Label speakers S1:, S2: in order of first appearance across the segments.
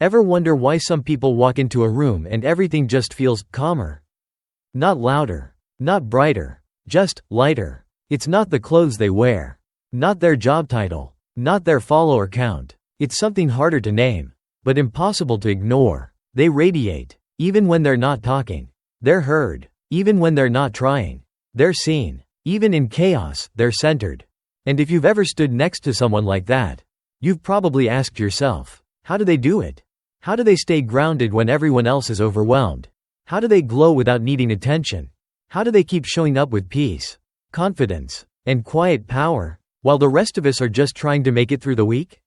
S1: Ever wonder why some people walk into a room and everything just feels calmer? Not louder, not brighter, just lighter. It's not the clothes they wear, not their job title, not their follower count. It's something harder to name, but impossible to ignore. They radiate, even when they're not talking. They're heard, even when they're not trying. They're seen, even in chaos, they're centered. And if you've ever stood next to someone like that, you've probably asked yourself, how do they do it? How do they stay grounded when everyone else is overwhelmed? How do they glow without needing attention? How do they keep showing up with peace, confidence, and quiet power, while the rest of us are just trying to make it through the week?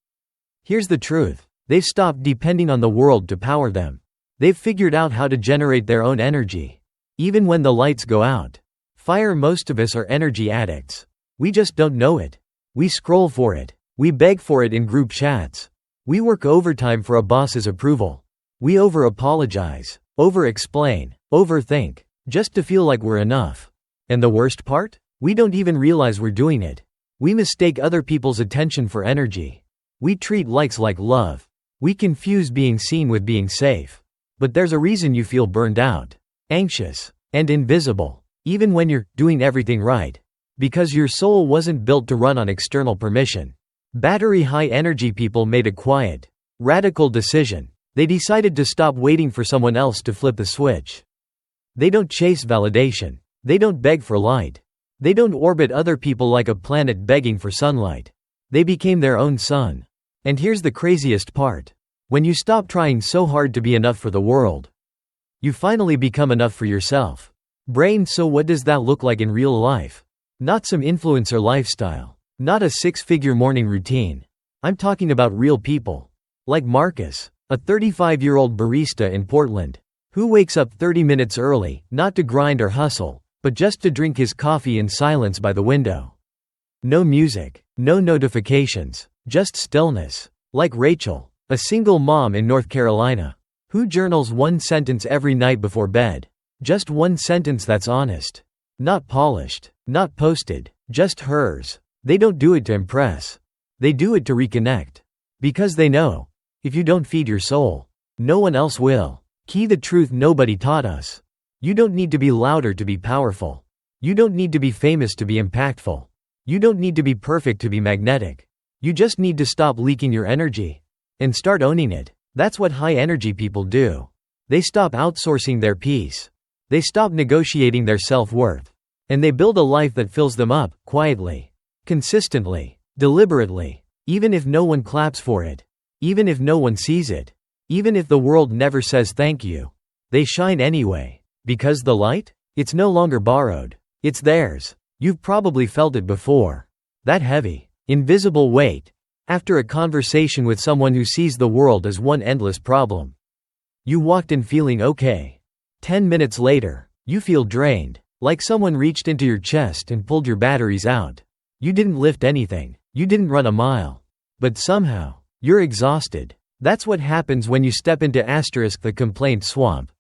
S1: Here's the truth. They've stopped depending on the world to power them. They've figured out how to generate their own energy, even when the lights go out. Most of us are energy addicts. We just don't know it. We scroll for it. We beg for it in group chats. We work overtime for a boss's approval. We over-apologize, over-explain, overthink, just to feel like we're enough. And the worst part? We don't even realize we're doing it. We mistake other people's attention for energy. We treat likes like love. We confuse being seen with being safe. But there's a reason you feel burned out, anxious, and invisible, even when you're doing everything right. Because your soul wasn't built to run on external permission. Battery high energy people made a quiet, radical decision. They decided to stop waiting for someone else to flip the switch. They don't chase validation. They don't beg for light. They don't orbit other people like a planet begging for sunlight. They became their own sun. And here's the craziest part. When you stop trying so hard to be enough for the world, you finally become enough for yourself. So what does that look like in real life? Not some influencer lifestyle. Not a six-figure morning routine. I'm talking about real people. Like Marcus, a 35-year-old barista in Portland, who wakes up 30 minutes early, not to grind or hustle, but just to drink his coffee in silence by the window. No music, no notifications, just stillness. Like Rachel, a single mom in North Carolina, who journals one sentence every night before bed. Just one sentence that's honest. Not polished, not posted, just hers. They don't do it to impress. They do it to reconnect. Because they know, if you don't feed your soul, no one else will. The truth nobody taught us. You don't need to be louder to be powerful. You don't need to be famous to be impactful. You don't need to be perfect to be magnetic. You just need to stop leaking your energy and start owning it. That's what high energy people do. They stop outsourcing their peace. They stop negotiating their self-worth. And they build a life that fills them up, quietly. Consistently, deliberately, even if no one claps for it, even if no one sees it, even if the world never says thank you, they shine anyway. Because the light? It's no longer borrowed. It's theirs. You've probably felt it before. That heavy, invisible weight. After a conversation with someone who sees the world as one endless problem. You walked in feeling okay. 10 minutes later, you feel drained, like someone reached into your chest and pulled your batteries out. You didn't lift anything. You didn't run a mile. But somehow, you're exhausted. That's what happens when you step into the complaint swamp.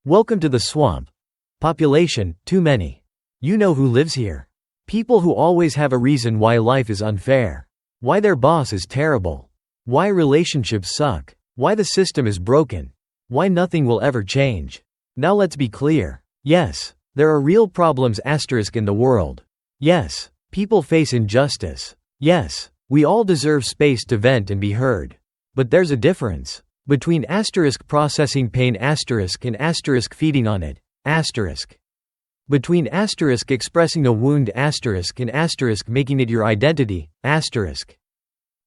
S1: Welcome to the swamp. Population, too many. You know who lives here. People who always have a reason why life is unfair. Why their boss is terrible. Why relationships suck. Why the system is broken. Why nothing will ever change. Now let's be clear. Yes, there are real problems in the world. Yes, people face injustice. Yes, we all deserve space to vent and be heard. But there's a difference between processing pain and feeding on it. Between expressing a wound and making it your identity.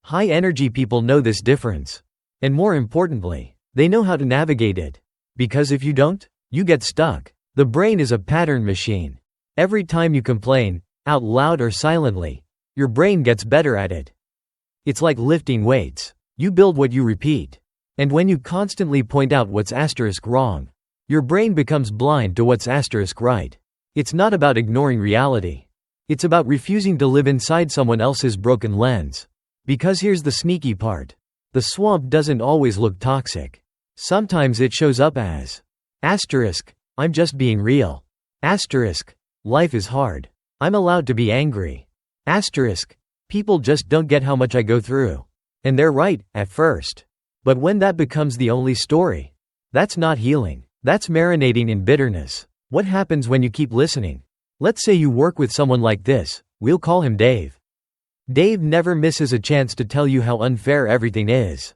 S1: High energy people know this difference. And more importantly, they know how to navigate it. Because if you don't, you get stuck. The brain is a pattern machine. Every time you complain, out loud or silently, your brain gets better at it. It's like lifting weights. You build what you repeat. And when you constantly point out what's wrong, your brain becomes blind to what's right. It's not about ignoring reality. It's about refusing to live inside someone else's broken lens. Because here's the sneaky part. The swamp doesn't always look toxic. Sometimes it shows up as I'm just being real. Life is hard. I'm allowed to be angry. People just don't get how much I go through. And they're right, at first. But when that becomes the only story, that's not healing. That's marinating in bitterness. What happens when you keep listening? Let's say you work with someone like this. We'll call him Dave. Dave never misses a chance to tell you how unfair everything is.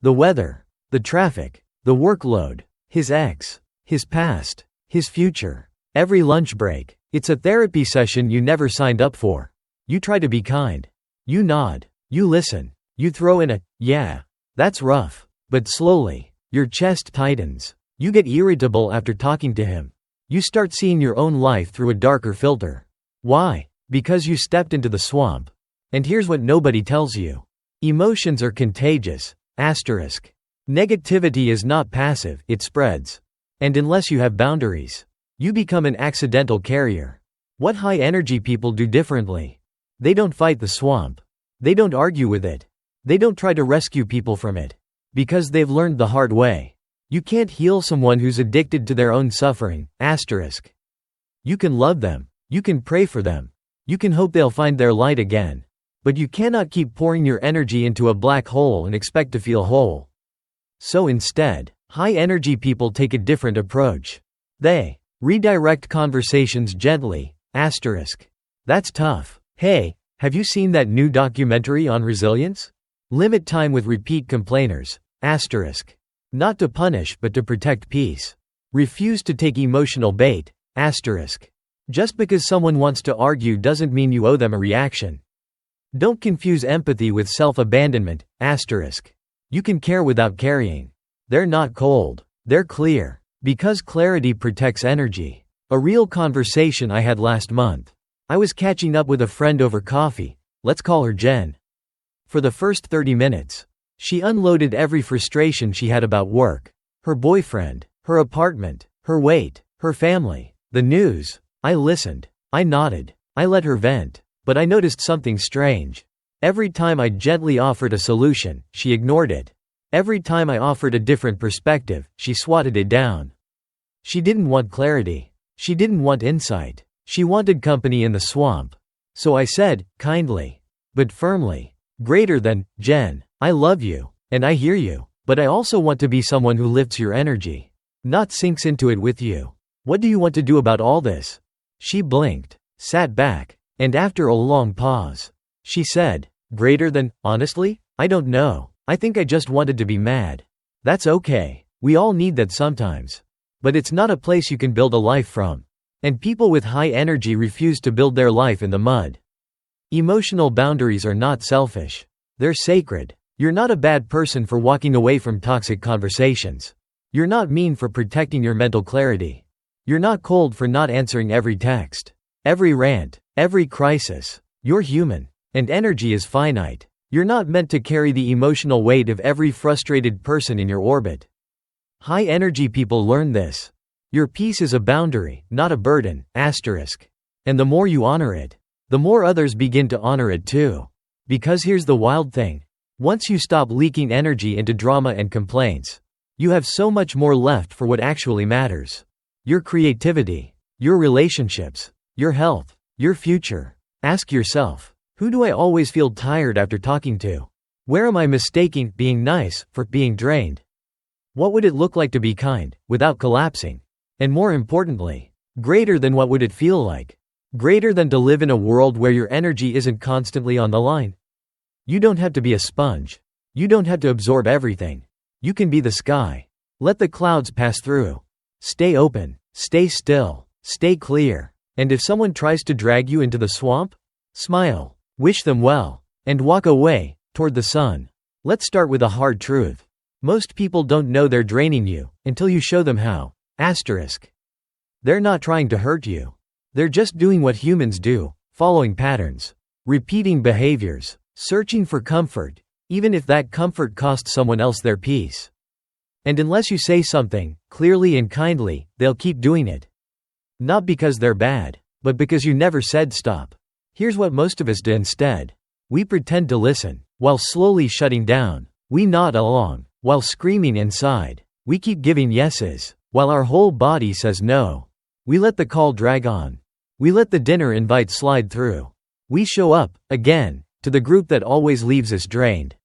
S1: The weather, the traffic, the workload, his ex, his past, his future. Every lunch break, it's a therapy session you never signed up for. You try to be kind. You nod. You listen. You throw in a, yeah, that's rough. But slowly, your chest tightens. You get irritable after talking to him. You start seeing your own life through a darker filter. Why? Because you stepped into the swamp. And here's what nobody tells you. Emotions are contagious. Asterisk. Negativity is not passive, it spreads. And unless you have boundaries, you become an accidental carrier. What high-energy people do differently? They don't fight the swamp. They don't argue with it. They don't try to rescue people from it. Because they've learned the hard way. You can't heal someone who's addicted to their own suffering. Asterisk. You can love them. You can pray for them. You can hope they'll find their light again. But you cannot keep pouring your energy into a black hole and expect to feel whole. So instead, high-energy people take a different approach. They redirect conversations gently. Asterisk. That's tough. Hey, have you seen that new documentary on resilience? Limit time with repeat complainers. Asterisk. Not to punish but to protect peace. Refuse to take emotional bait. Asterisk. Just because someone wants to argue doesn't mean you owe them a reaction. Don't confuse empathy with self-abandonment. Asterisk. You can care without carrying. They're not cold. They're clear. Because clarity protects energy. A real conversation I had last month. I was catching up with a friend over coffee. Let's call her Jen. For the first 30 minutes, she unloaded every frustration she had about work, her boyfriend, her apartment, her weight, her family, the news. I listened. I nodded. I let her vent. But I noticed something strange. Every time I gently offered a solution, she ignored it. Every time I offered a different perspective, she swatted it down. She didn't want clarity. She didn't want insight. She wanted company in the swamp. So I said, kindly, but firmly, greater than, Jen, I love you, and I hear you, but I also want to be someone who lifts your energy, not sinks into it with you. What do you want to do about all this? She blinked, sat back, and after a long pause, she said, greater than, honestly, I don't know. I think I just wanted to be mad. That's okay. We all need that sometimes. But it's not a place you can build a life from. And people with high energy refuse to build their life in the mud. Emotional boundaries are not selfish. They're sacred. You're not a bad person for walking away from toxic conversations. You're not mean for protecting your mental clarity. You're not cold for not answering every text, every rant, every crisis. You're human. And energy is finite. You're not meant to carry the emotional weight of every frustrated person in your orbit. High energy people learn this. Your peace is a boundary, not a burden. Asterisk. And the more you honor it, the more others begin to honor it too. Because here's the wild thing. Once you stop leaking energy into drama and complaints, you have so much more left for what actually matters. Your creativity, your relationships, your health, your future. Ask yourself, who do I always feel tired after talking to? Where am I mistaking being nice for being drained? What would it look like to be kind, without collapsing? And more importantly, greater than what would it feel like? Greater than to live in a world where your energy isn't constantly on the line? You don't have to be a sponge. You don't have to absorb everything. You can be the sky. Let the clouds pass through. Stay open, stay still, stay clear. And if someone tries to drag you into the swamp, smile, wish them well, and walk away, toward the sun. Let's start with a hard truth. Most people don't know they're draining you, until you show them how. Asterisk. They're not trying to hurt you. They're just doing what humans do, following patterns, repeating behaviors, searching for comfort, even if that comfort costs someone else their peace. And unless you say something, clearly and kindly, they'll keep doing it. Not because they're bad, but because you never said stop. Here's what most of us do instead. We pretend to listen, while slowly shutting down. We nod along, while screaming inside. We keep giving yeses, while our whole body says no. We let the call drag on. We let the dinner invite slide through. We show up, again, to the group that always leaves us drained.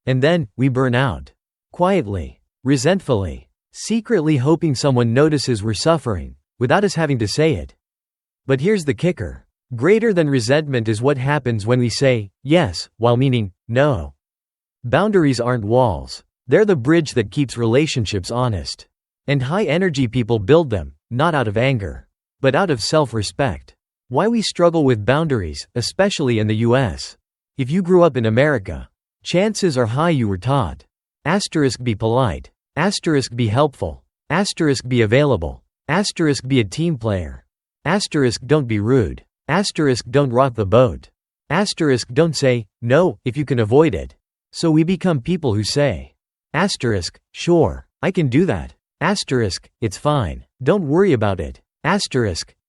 S1: And then, we burn out. quietly, resentfully, secretly hoping someone notices we're suffering, without us having to say it. But here's the kicker. Greater than resentment is what happens when we say yes while meaning no. Boundaries aren't walls. They're the bridge that keeps relationships honest. And high-energy people build them, not out of anger, but out of self-respect. Why we struggle with boundaries, especially in the US. If you grew up in America, chances are high you were taught. Be polite. Be helpful. Be available. Be a team player. Don't be rude. Don't rock the boat. Don't say no if you can avoid it. So we become people who say sure, I can do that. It's fine. Don't worry about it.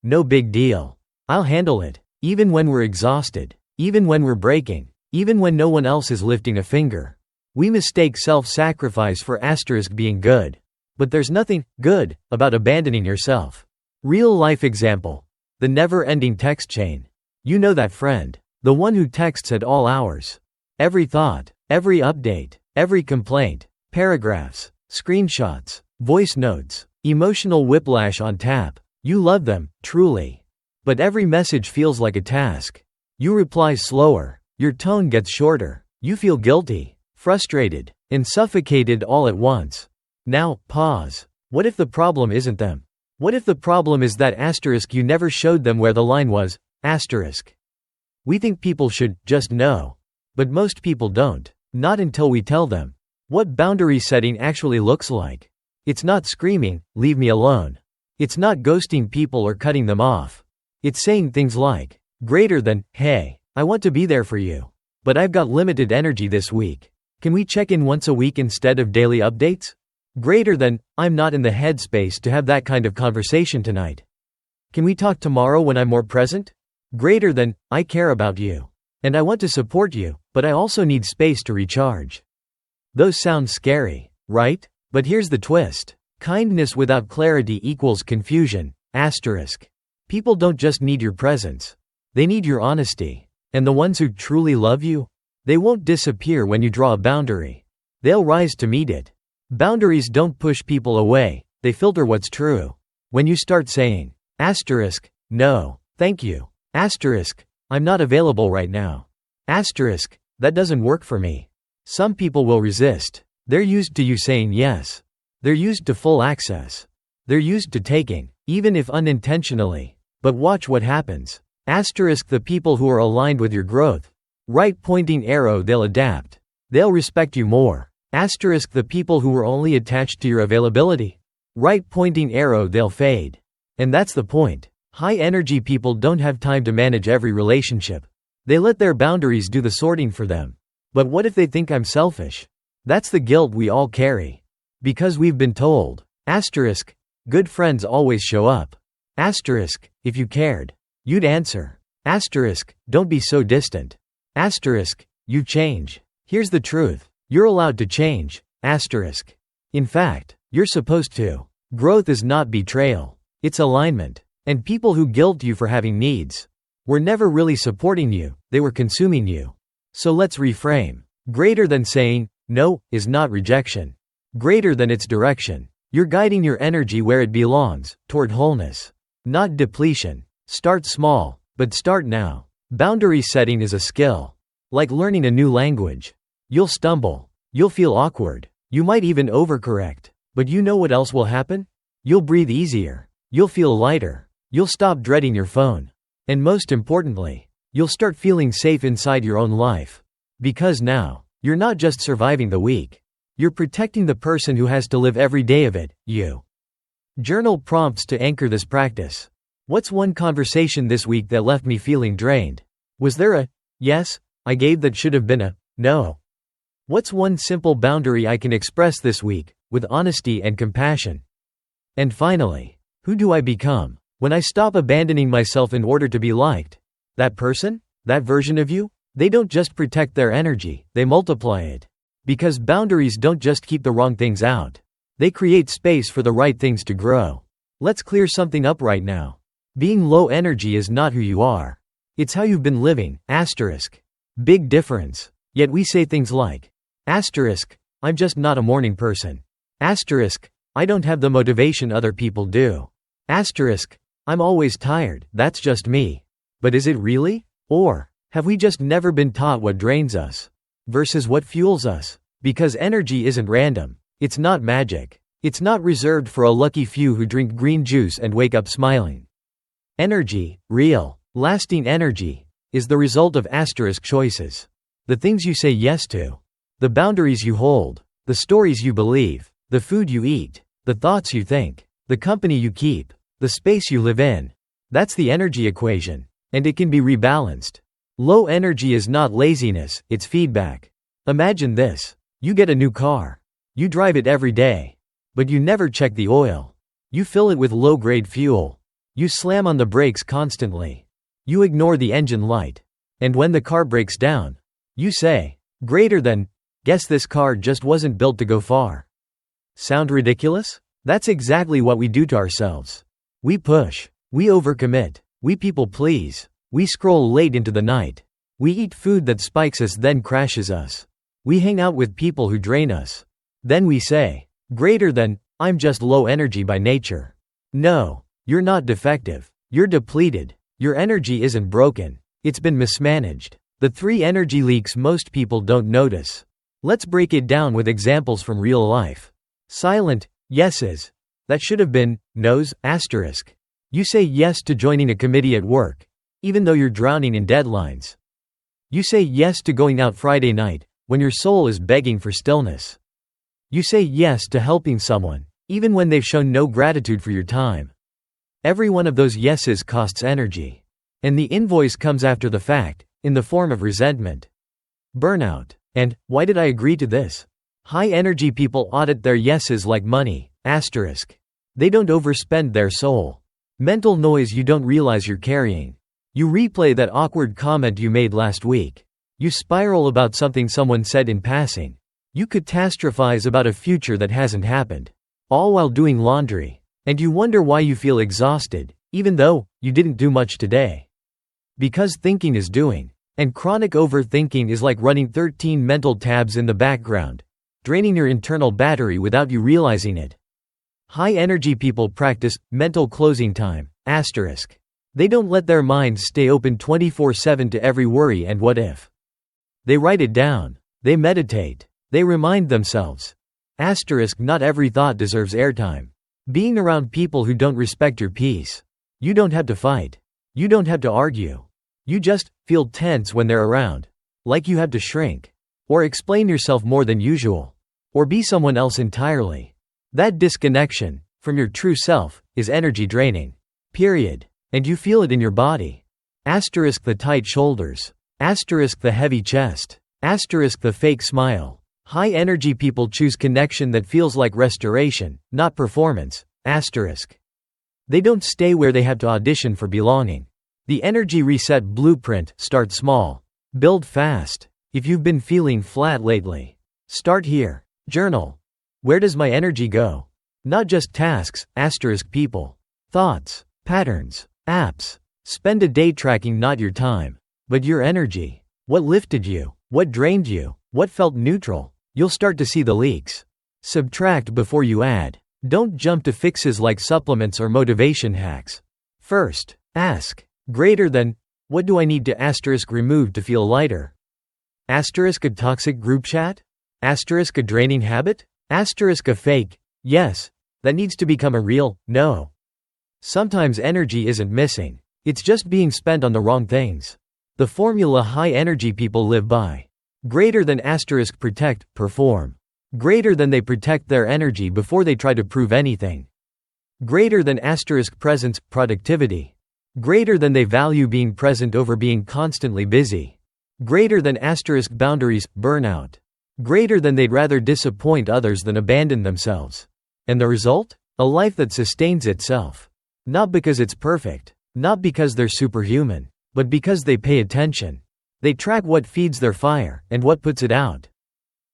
S1: No big deal. I'll handle it. Even when we're exhausted. Even when we're breaking. Even when no one else is lifting a finger. We mistake self-sacrifice for being good. But there's nothing good about abandoning yourself. Real-life example. The never-ending text chain. You know that friend. The one who texts at all hours. Every thought, every update, every complaint, paragraphs, screenshots, voice notes, emotional whiplash on tap. You love them, truly. But every message feels like a task. You reply slower. Your tone gets shorter. You feel guilty, frustrated, and suffocated all at once. Now, pause. What if the problem isn't them? What if the problem is that you never showed them where the line was? We think people should just know. But most people don't. Not until we tell them what boundary setting actually looks like. It's not screaming, leave me alone. It's not ghosting people or cutting them off. It's saying things like, greater than, hey, I want to be there for you. But I've got limited energy this week. Can we check in once a week instead of daily updates? Greater than, I'm not in the headspace to have that kind of conversation tonight. Can we talk tomorrow when I'm more present? Greater than, I care about you. And I want to support you, but I also need space to recharge. Those sound scary, right? But here's the twist. Kindness without clarity equals confusion. People don't just need your presence. They need your honesty. And the ones who truly love you? They won't disappear when you draw a boundary. They'll rise to meet it. Boundaries don't push people away, they filter what's true. When you start saying, no, thank you. I'm not available right now. That doesn't work for me. Some people will resist. They're used to you saying yes. They're used to full access. They're used to taking, even if unintentionally. But watch what happens. The people who are aligned with your growth. Right pointing arrow, they'll adapt. They'll respect you more. The people who are only attached to your availability. Right pointing arrow, they'll fade. And that's the point. High energy people don't have time to manage every relationship. They let their boundaries do the sorting for them. But what if they think I'm selfish? That's the guilt we all carry. Because we've been told. Good friends always show up. If you cared, you'd answer. Don't be so distant. You change. Here's the truth. You're allowed to change. In fact, you're supposed to. Growth is not betrayal. It's alignment. And people who guilt you for having needs were never really supporting you, they were consuming you. So let's reframe. Greater than saying no is not rejection. Greater than its direction. You're guiding your energy where it belongs, toward wholeness, not depletion. Start small, but start now. Boundary setting is a skill. Like learning a new language. You'll stumble. You'll feel awkward. You might even overcorrect. But you know what else will happen? You'll breathe easier. You'll feel lighter. You'll stop dreading your phone. And most importantly, you'll start feeling safe inside your own life. Because now, you're not just surviving the week. You're protecting the person who has to live every day of it, you. Journal prompts to anchor this practice. What's one conversation this week that left me feeling drained? Was there a yes I gave that should have been a no? What's one simple boundary I can express this week, with honesty and compassion? And finally, who do I become when I stop abandoning myself in order to be liked? That person? That version of you? They don't just protect their energy, they multiply it. Because boundaries don't just keep the wrong things out. They create space for the right things to grow. Let's clear something up right now. Being low energy is not who you are. It's how you've been living. Big difference. Yet we say things like, I'm just not a morning person. Asterisk, I don't have the motivation other people do. Asterisk, I'm always tired, that's just me. But is it really? Or have we just never been taught what drains us versus what fuels us? Because energy isn't random. It's not magic. It's not reserved for a lucky few who drink green juice and wake up smiling. Energy, real, lasting energy, is the result of asterisk choices. The things you say yes to. The boundaries you hold. The stories you believe. The food you eat. The thoughts you think. The company you keep. The space you live in. That's the energy equation. And it can be rebalanced. Low energy is not laziness, it's feedback. Imagine this. You get a new car. You drive it every day. But you never check the oil. You fill it with low-grade fuel. You slam on the brakes constantly. You ignore the engine light. And when the car breaks down, you say, greater than, guess this car just wasn't built to go far. Sound ridiculous? That's exactly what we do to ourselves. We push. We overcommit. We people please. We scroll late into the night. We eat food that spikes us then crashes us. We hang out with people who drain us. Then we say, greater than, I'm just low energy by nature. No, you're not defective. You're depleted. Your energy isn't broken. It's been mismanaged. The 3 energy leaks most people don't notice. Let's break it down with examples from real life. Silent yeses. That should have been no's, asterisk. You say yes to joining a committee at work, even though you're drowning in deadlines. You say yes to going out Friday night, when your soul is begging for stillness. You say yes to helping someone, even when they've shown no gratitude for your time. Every one of those yeses costs energy. And the invoice comes after the fact, in the form of resentment. Burnout. And, why did I agree to this? High energy people audit their yeses like money, asterisk. They don't overspend their soul. Mental noise you don't realize you're carrying. You replay that awkward comment you made last week. You spiral about something someone said in passing. You catastrophize about a future that hasn't happened. All while doing laundry. And you wonder why you feel exhausted, even though you didn't do much today. Because thinking is doing. And chronic overthinking is like running 13 mental tabs in the background, draining your internal battery without you realizing it. High energy people practice mental closing time, asterisk. They don't let their minds stay open 24/7 to every worry and what if. They write it down. They meditate. They remind themselves. Asterisk, not every thought deserves airtime. Being around people who don't respect your peace. You don't have to fight. You don't have to argue. You just feel tense when they're around. Like you have to shrink. Or explain yourself more than usual. Or be someone else entirely. That disconnection from your true self is energy draining. Period. And you feel it in your body. Asterisk the tight shoulders. Asterisk the heavy chest. Asterisk the fake smile. High energy people choose connection that feels like restoration, not performance. Asterisk. They don't stay where they have to audition for belonging. The energy reset blueprint: start small. Build fast. If you've been feeling flat lately, start here. Journal. Where does my energy go? Not just tasks, asterisk people. Thoughts, patterns, apps. Spend a day tracking not your time, but your energy. What lifted you? What drained you? What felt neutral? You'll start to see the leaks. Subtract before you add. Don't jump to fixes like supplements or motivation hacks. First, ask, greater than, what do I need to asterisk remove to feel lighter? Asterisk a toxic group chat? Asterisk a draining habit? Asterisk a fake, yes, that needs to become a real, no. Sometimes energy isn't missing. It's just being spent on the wrong things. The formula high energy people live by. Greater than asterisk protect, perform. Greater than they protect their energy before they try to prove anything. Greater than asterisk presence, productivity. Greater than they value being present over being constantly busy. Greater than asterisk boundaries, burnout. Greater than they'd rather disappoint others than abandon themselves. And the result? A life that sustains itself. Not because it's perfect. Not because they're superhuman. But because they pay attention. They track what feeds their fire, and what puts it out.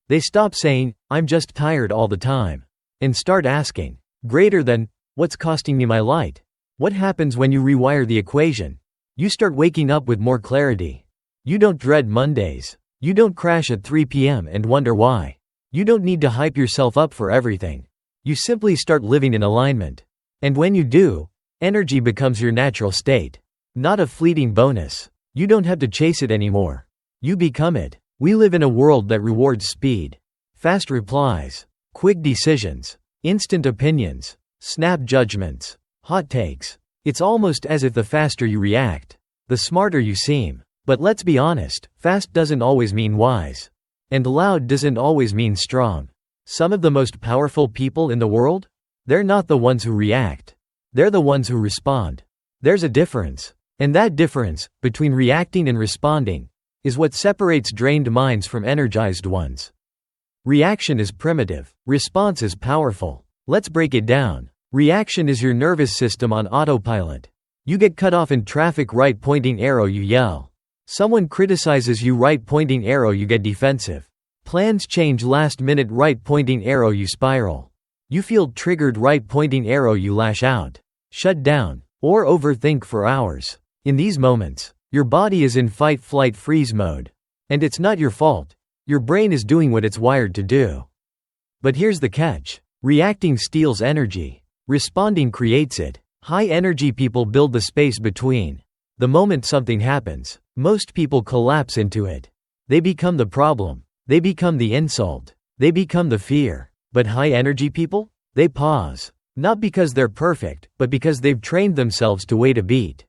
S1: They stop saying, I'm just tired all the time. And start asking, greater than, what's costing me my light? What happens when you rewire the equation? You start waking up with more clarity. You don't dread Mondays. You don't crash at 3 p.m. and wonder why. You don't need to hype yourself up for everything. You simply start living in alignment. And when you do, energy becomes your natural state. Not a fleeting bonus. You don't have to chase it anymore. You become it. We live in a world that rewards speed. Fast replies, quick decisions, instant opinions, snap judgments, hot takes. It's almost as if the faster you react, the smarter you seem. But let's be honest, fast doesn't always mean wise. And loud doesn't always mean strong. Some of the most powerful people in the world? They're not the ones who react. They're the ones who respond. There's a difference. And that difference, between reacting and responding, is what separates drained minds from energized ones. Reaction is primitive. Response is powerful. Let's break it down. Reaction is your nervous system on autopilot. You get cut off in traffic, right pointing arrow, you yell. Someone criticizes you, right pointing arrow, you get defensive. Plans change last minute, right pointing arrow, you spiral. You feel triggered, right pointing arrow, you lash out. Shut down. Or overthink for hours. In these moments, your body is in fight, flight, freeze mode. And it's not your fault. Your brain is doing what it's wired to do. But here's the catch. Reacting steals energy. Responding creates it. High energy people build the space between. The moment something happens, most people collapse into it. They become the problem. They become the insult. They become the fear. But high energy people? They pause. Not because they're perfect, but because they've trained themselves to wait a beat.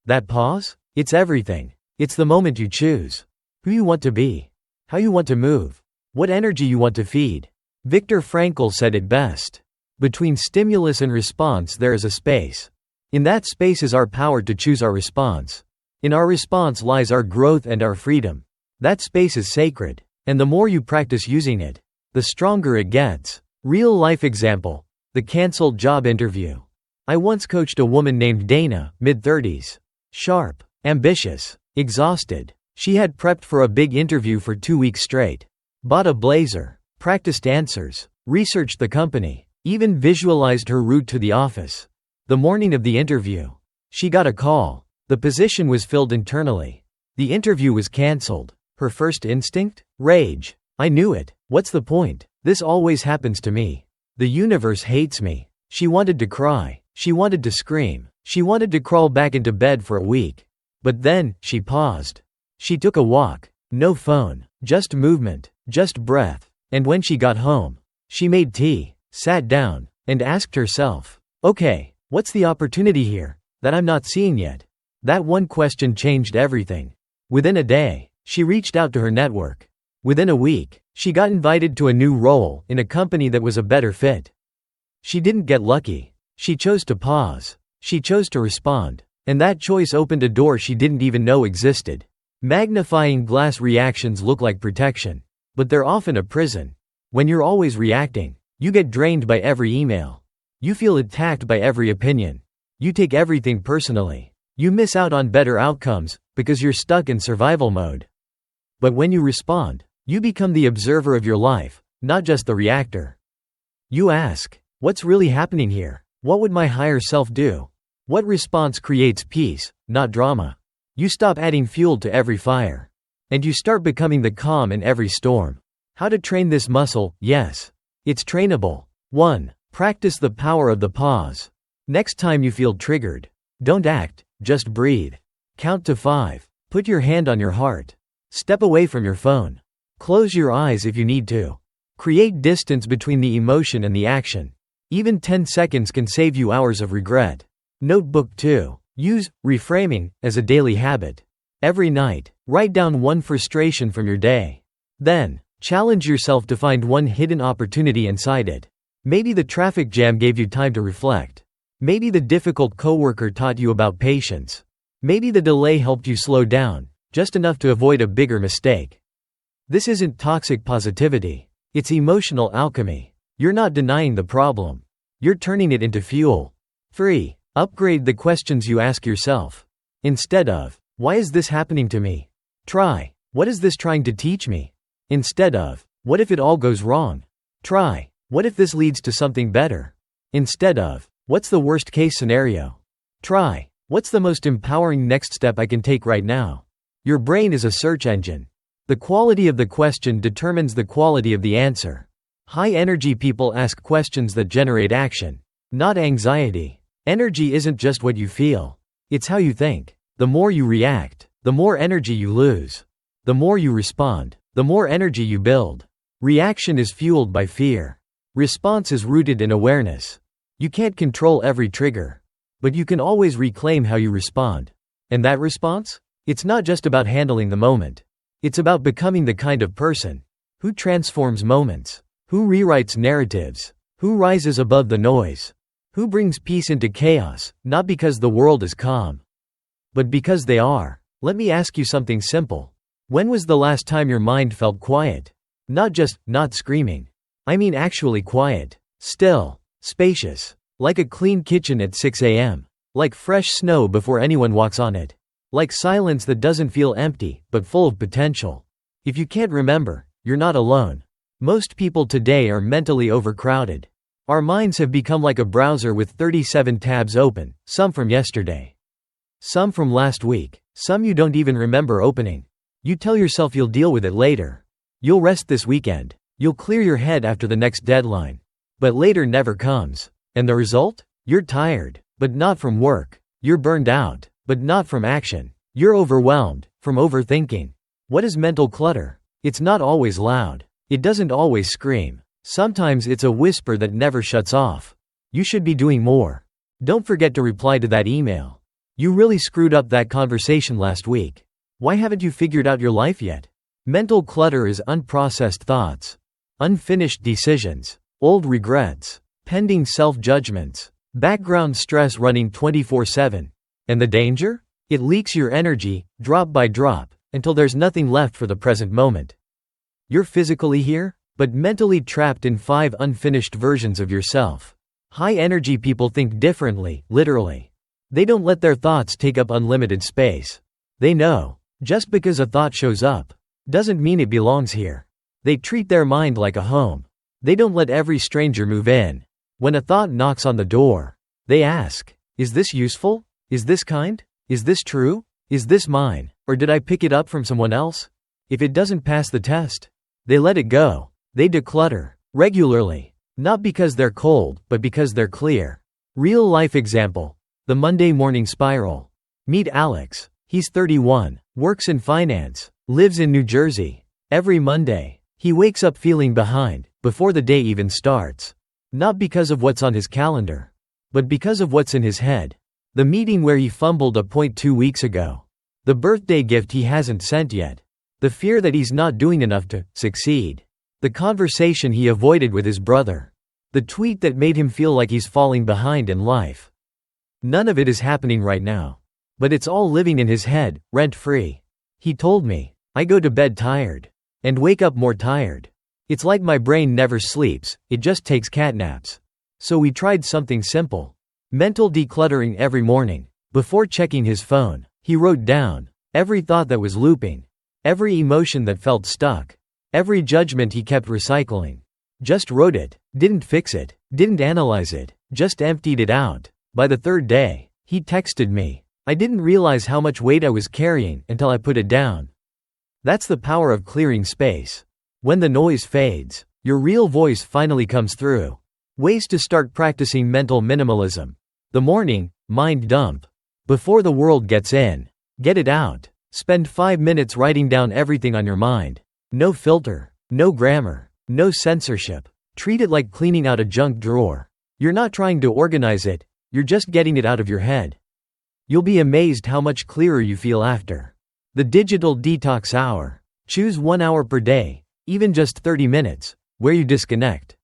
S1: That pause? It's everything. It's the moment you choose. Who you want to be. How you want to move. What energy you want to feed. Viktor Frankl said it best. Between stimulus and response there is a space. In that space is our power to choose our response. In our response lies our growth and our freedom. That space is sacred. And the more you practice using it, the stronger it gets. Real life example. The cancelled job interview. I once coached a woman named Dana, mid-30s. Sharp, ambitious, exhausted. She had prepped for a big interview for 2 weeks straight. Bought a blazer, practiced answers, researched the company, even visualized her route to the office. The morning of the interview, she got a call. The position was filled internally. The interview was cancelled. Her first instinct? Rage. I knew it. What's the point? This always happens to me. The universe hates me. She wanted to cry. She wanted to scream. She wanted to crawl back into bed for a week. But then, she paused. She took a walk. No phone. Just movement. Just breath. And when she got home, she made tea, sat down, and asked herself, okay, what's the opportunity here that I'm not seeing yet? That one question changed everything. Within a day, she reached out to her network. Within a week, she got invited to a new role in a company that was a better fit. She didn't get lucky. She chose to pause. She chose to respond. And that choice opened a door she didn't even know existed. Magnifying glass reactions look like protection, but they're often a prison. When you're always reacting, you get drained by every email. You feel attacked by every opinion. You take everything personally. You miss out on better outcomes because you're stuck in survival mode. But when you respond, you become the observer of your life, not just the reactor. You ask, what's really happening here? What would my higher self do? What response creates peace, not drama? You stop adding fuel to every fire. And you start becoming the calm in every storm. How to train this muscle? Yes. It's trainable. 1. Practice the power of the pause. Next time you feel triggered, don't act, just breathe. Count to 5. Put your hand on your heart. Step away from your phone. Close your eyes if you need to. Create distance between the emotion and the action. Even 10 seconds can save you hours of regret. Notebook 2. Use reframing as a daily habit. Every night, write down one frustration from your day. Then, challenge yourself to find one hidden opportunity inside it. Maybe the traffic jam gave you time to reflect. Maybe the difficult coworker taught you about patience. Maybe the delay helped you slow down, just enough to avoid a bigger mistake. This isn't toxic positivity. It's emotional alchemy. You're not denying the problem. You're turning it into fuel. 3. Upgrade the questions you ask yourself. Instead of, why is this happening to me? Try, what is this trying to teach me? Instead of, what if it all goes wrong? Try, what if this leads to something better? Instead of, what's the worst case scenario? Try, what's the most empowering next step I can take right now? Your brain is a search engine. The quality of the question determines the quality of the answer. High-energy people ask questions that generate action, not anxiety. Energy isn't just what you feel. It's how you think. The more you react, the more energy you lose. The more you respond, the more energy you build. Reaction is fueled by fear. Response is rooted in awareness. You can't control every trigger, but you can always reclaim how you respond. And that response? It's not just about handling the moment. It's about becoming the kind of person who transforms moments, who rewrites narratives, who rises above the noise, who brings peace into chaos, not because the world is calm, but because they are. Let me ask you something simple. When was the last time your mind felt quiet? Not screaming. I mean actually quiet, still, spacious, like a clean kitchen at 6 a.m., like fresh snow before anyone walks on it, like silence that doesn't feel empty, but full of potential. If you can't remember, you're not alone. Most people today are mentally overcrowded. Our minds have become like a browser with 37 tabs open, some from yesterday, some from last week, some you don't even remember opening. You tell yourself you'll deal with it later. You'll rest this weekend. You'll clear your head after the next deadline. But later never comes. And the result? You're tired, but not from work. You're burned out, but not from action. You're overwhelmed, from overthinking. What is mental clutter? It's not always loud. It doesn't always scream. Sometimes it's a whisper that never shuts off. You should be doing more. Don't forget to reply to that email. You really screwed up that conversation last week. Why haven't you figured out your life yet? Mental clutter is unprocessed thoughts, unfinished decisions, old regrets, pending self-judgments, background stress running 24/7. And the danger? It leaks your energy, drop by drop, until there's nothing left for the present moment. You're physically here, but mentally trapped in 5 unfinished versions of yourself. High-energy people think differently, literally. They don't let their thoughts take up unlimited space. They know, just because a thought shows up, doesn't mean it belongs here. They treat their mind like a home. They don't let every stranger move in. When a thought knocks on the door, they ask, is this useful? Is this kind? Is this true? Is this mine? Or did I pick it up from someone else? If it doesn't pass the test, they let it go. They declutter, regularly. Not because they're cold, but because they're clear. Real life example. The Monday morning spiral. Meet Alex. He's 31, works in finance, lives in New Jersey. Every Monday, he wakes up feeling behind, before the day even starts. Not because of what's on his calendar, but because of what's in his head. The meeting where he fumbled a point 2 weeks ago. The birthday gift he hasn't sent yet. The fear that he's not doing enough to succeed. The conversation he avoided with his brother. The tweet that made him feel like he's falling behind in life. None of it is happening right now. But it's all living in his head, rent-free. He told me, I go to bed tired. And wake up more tired. It's like my brain never sleeps, it just takes catnaps. So we tried something simple. Mental decluttering every morning. Before checking his phone, he wrote down every thought that was looping. Every emotion that felt stuck. Every judgment he kept recycling. Just wrote it, didn't fix it, didn't analyze it, just emptied it out. By the 3rd day, he texted me. I didn't realize how much weight I was carrying until I put it down. That's the power of clearing space. When the noise fades, your real voice finally comes through. Ways to start practicing mental minimalism. The morning, mind dump. Before the world gets in. Get it out. Spend 5 minutes writing down everything on your mind. No filter, no grammar, no censorship. Treat it like cleaning out a junk drawer. You're not trying to organize it, you're just getting it out of your head. You'll be amazed how much clearer you feel after. The digital detox hour. Choose 1 hour per day, even just 30 minutes, where you disconnect.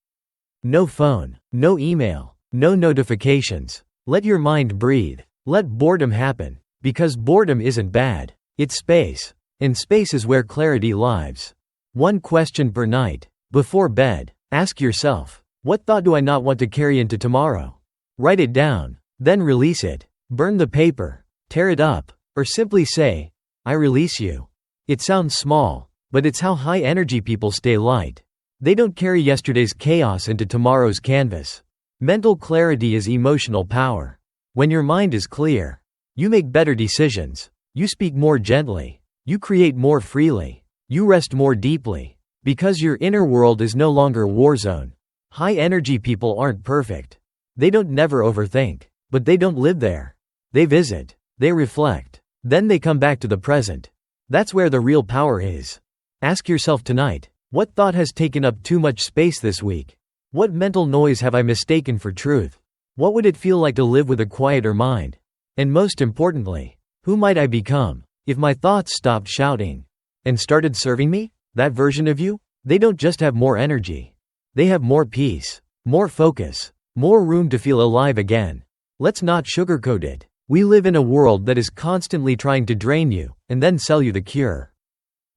S1: No phone, no email, no notifications. Let your mind breathe. Let boredom happen, because boredom isn't bad. It's space. And space is where clarity lives. 1 question per night. Before bed, ask yourself, what thought do I not want to carry into tomorrow? Write it down, then release it. Burn the paper, tear it up, or simply say, I release you. It sounds small, but it's how high-energy people stay light. They don't carry yesterday's chaos into tomorrow's canvas. Mental clarity is emotional power. When your mind is clear, you make better decisions. You speak more gently. You create more freely. You rest more deeply. Because your inner world is no longer a war zone. High energy people aren't perfect. They don't never overthink. But they don't live there. They visit. They reflect. Then they come back to the present. That's where the real power is. Ask yourself tonight, what thought has taken up too much space this week? What mental noise have I mistaken for truth? What would it feel like to live with a quieter mind? And most importantly, who might I become if my thoughts stopped shouting and started serving me? That version of you? They don't just have more energy. They have more peace, more focus, more room to feel alive again. Let's not sugarcoat it. We live in a world that is constantly trying to drain you and then sell you the cure.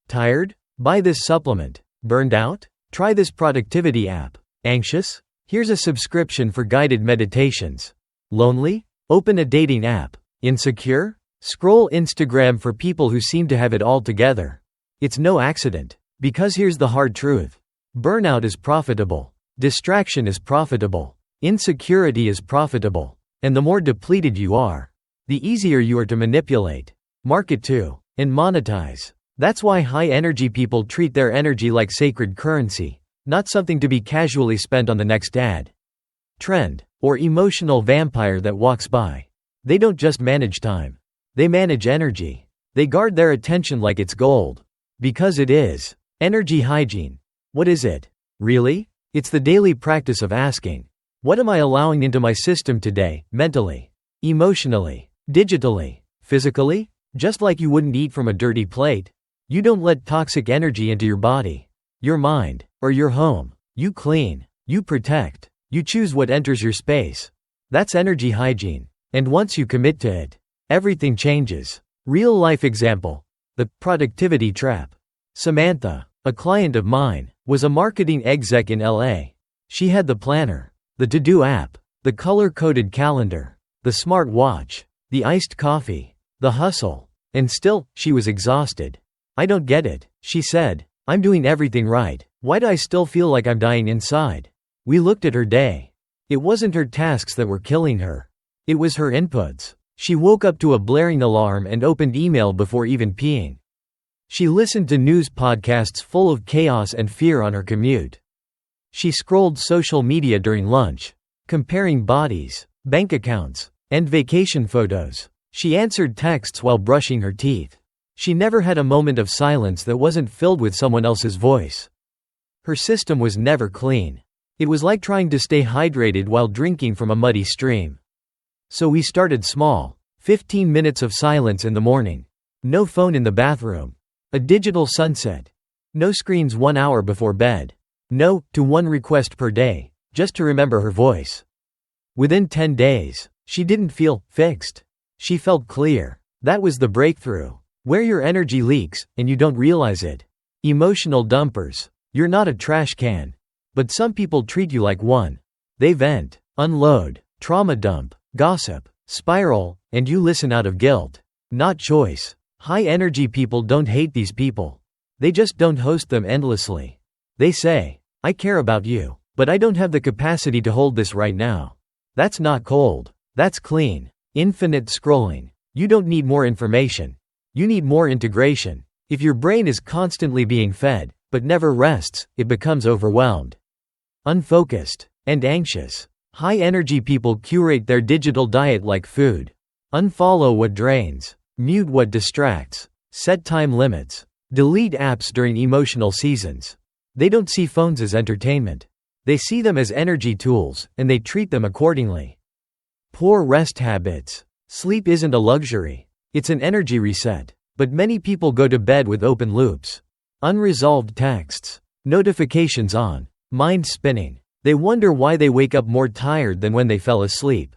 S1: Tired? Buy this supplement. Burned out? Try this productivity app. Anxious? Here's a subscription for guided meditations. Lonely? Open a dating app. Insecure? Scroll Instagram for people who seem to have it all together. It's no accident. Because here's the hard truth. Burnout is profitable. Distraction is profitable. Insecurity is profitable. And the more depleted you are, the easier you are to manipulate, market to, and monetize. That's why high-energy people treat their energy like sacred currency, not something to be casually spent on the next ad, trend, or emotional vampire that walks by. They don't just manage time. They manage energy. They guard their attention like it's gold. Because it is. Energy hygiene. What is it? Really? It's the daily practice of asking, what am I allowing into my system today, mentally, emotionally, digitally, physically? Just like you wouldn't eat from a dirty plate. You don't let toxic energy into your body, your mind, or your home. You clean, you protect, you choose what enters your space. That's energy hygiene. And once you commit to it, everything changes. Real life example. The productivity trap. Samantha, a client of mine, was a marketing exec in LA. She had the planner, the to-do app, the color-coded calendar, the smart watch, the iced coffee, the hustle. And still, she was exhausted. I don't get it, she said. I'm doing everything right. Why do I still feel like I'm dying inside? We looked at her day. It wasn't her tasks that were killing her. It was her inputs. She woke up to a blaring alarm and opened email before even peeing. She listened to news podcasts full of chaos and fear on her commute. She scrolled social media during lunch, comparing bodies, bank accounts, and vacation photos. She answered texts while brushing her teeth. She never had a moment of silence that wasn't filled with someone else's voice. Her system was never clean. It was like trying to stay hydrated while drinking from a muddy stream. So we started small. 15 minutes of silence in the morning. No phone in the bathroom. A digital sunset. No screens 1 hour before bed. No to one request per day, just to remember her voice. Within 10 days, she didn't feel fixed. She felt clear. That was the breakthrough. Where your energy leaks, and you don't realize it. Emotional dumpers. You're not a trash can. But some people treat you like one. They vent, unload, trauma dump, gossip, spiral, and you listen out of guilt, not choice. High-energy people don't hate these people. They just don't host them endlessly. They say, I care about you, but I don't have the capacity to hold this right now. That's not cold. That's clean. Infinite scrolling. You don't need more information. You need more integration. If your brain is constantly being fed, but never rests, it becomes overwhelmed, unfocused, and anxious. High-energy people curate their digital diet like food. Unfollow what drains. Mute what distracts. Set time limits. Delete apps during emotional seasons. They don't see phones as entertainment. They see them as energy tools, and they treat them accordingly. Poor rest habits. Sleep isn't a luxury. It's an energy reset. But many people go to bed with open loops. Unresolved texts. Notifications on. Mind spinning. They wonder why they wake up more tired than when they fell asleep.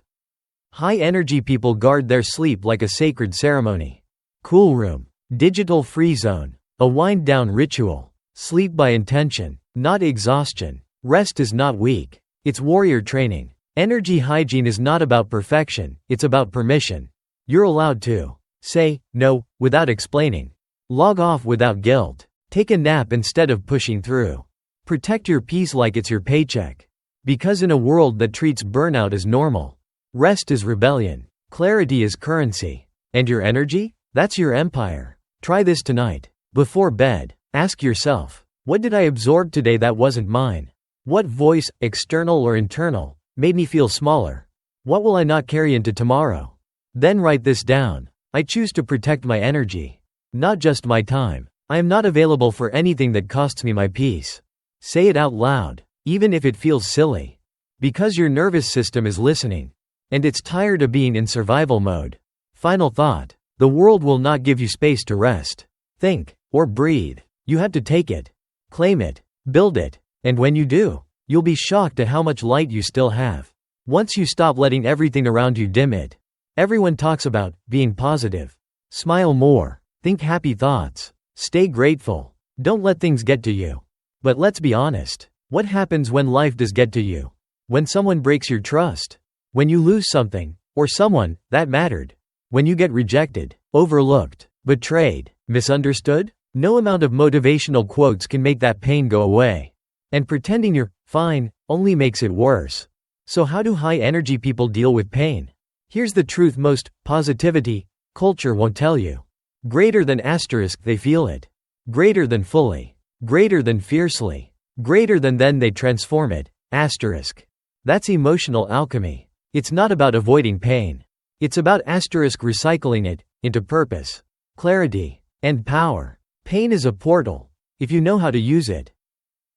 S1: High-energy people guard their sleep like a sacred ceremony. Cool room. Digital free zone. A wind-down ritual. Sleep by intention, not exhaustion. Rest is not weak. It's warrior training. Energy hygiene is not about perfection, it's about permission. You're allowed to say no without explaining. Log off without guilt. Take a nap instead of pushing through. Protect your peace like it's your paycheck. Because in a world that treats burnout as normal, rest is rebellion, clarity is currency. And your energy? That's your empire. Try this tonight. Before bed, Ask yourself, what did I absorb today that wasn't mine? What voice, external or internal, made me feel smaller? What will I not carry into tomorrow? Then write this down. I choose to protect my energy. Not just my time. I am not available for anything that costs me my peace. Say it out loud, even if it feels silly. Because your nervous system is listening. And it's tired of being in survival mode. Final thought. The world will not give you space to rest, think, or breathe. You have to take it. Claim it. Build it. And when you do, you'll be shocked at how much light you still have. Once you stop letting everything around you dim it. Everyone talks about being positive. Smile more. Think happy thoughts. Stay grateful. Don't let things get to you. But let's be honest. What happens when life does get to you? When someone breaks your trust? When you lose something, or someone, that mattered? When you get rejected, overlooked, betrayed, misunderstood? No amount of motivational quotes can make that pain go away. And pretending you're fine only makes it worse. So how do high-energy people deal with pain? Here's the truth most positivity culture won't tell you. Greater than asterisk they feel it. Greater than fully. Greater than fiercely. Greater than then they transform it. Asterisk. That's emotional alchemy. It's not about avoiding pain. It's about asterisk recycling it into purpose, clarity, and power. Pain is a portal, if you know how to use it.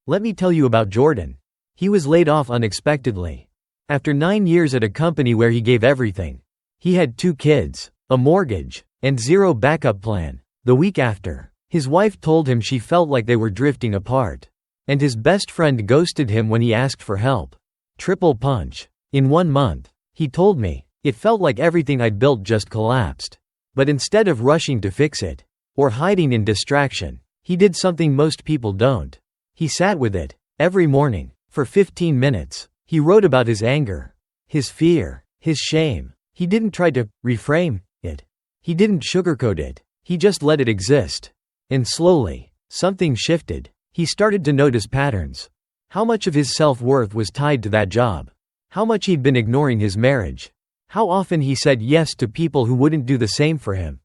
S1: Let me tell you about Jordan. He was laid off unexpectedly. After 9 years at a company where he gave everything. He had 2 kids, a mortgage, and 0 backup plan. The week after, his wife told him she felt like they were drifting apart. And his best friend ghosted him when he asked for help. Triple punch. In 1 month, he told me, it felt like everything I'd built just collapsed. But instead of rushing to fix it, or hiding in distraction, he did something most people don't. He sat with it, every morning, for 15 minutes. He wrote about his anger, his fear, his shame. He didn't try to reframe it. He didn't sugarcoat it. He just let it exist. And slowly, something shifted. He started to notice patterns. How much of his self-worth was tied to that job? How much he'd been ignoring his marriage? How often he said yes to people who wouldn't do the same for him?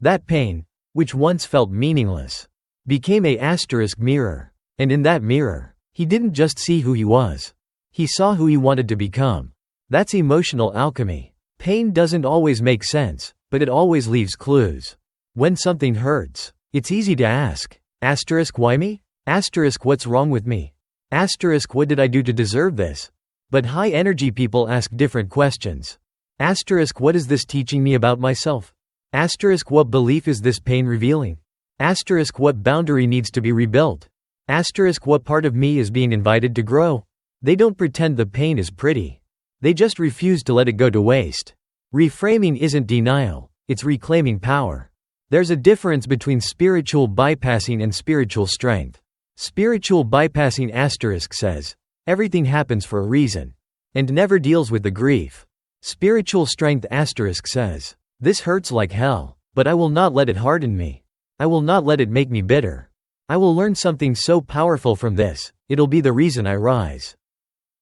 S1: That pain, which once felt meaningless, became a asterisk mirror. And in that mirror, he didn't just see who he was. He saw who he wanted to become. That's emotional alchemy. Pain doesn't always make sense, but it always leaves clues. When something hurts, it's easy to ask, asterisk why me? Asterisk what's wrong with me? Asterisk what did I do to deserve this? But high-energy people ask different questions. Asterisk what is this teaching me about myself? Asterisk what belief is this pain revealing? Asterisk what boundary needs to be rebuilt? Asterisk what part of me is being invited to grow? They don't pretend the pain is pretty. They just refuse to let it go to waste. Reframing isn't denial, it's reclaiming power. There's a difference between spiritual bypassing and spiritual strength. Spiritual bypassing asterisk says, everything happens for a reason, and never deals with the grief. Spiritual strength asterisk says, this hurts like hell, but I will not let it harden me. I will not let it make me bitter. I will learn something so powerful from this, it'll be the reason I rise.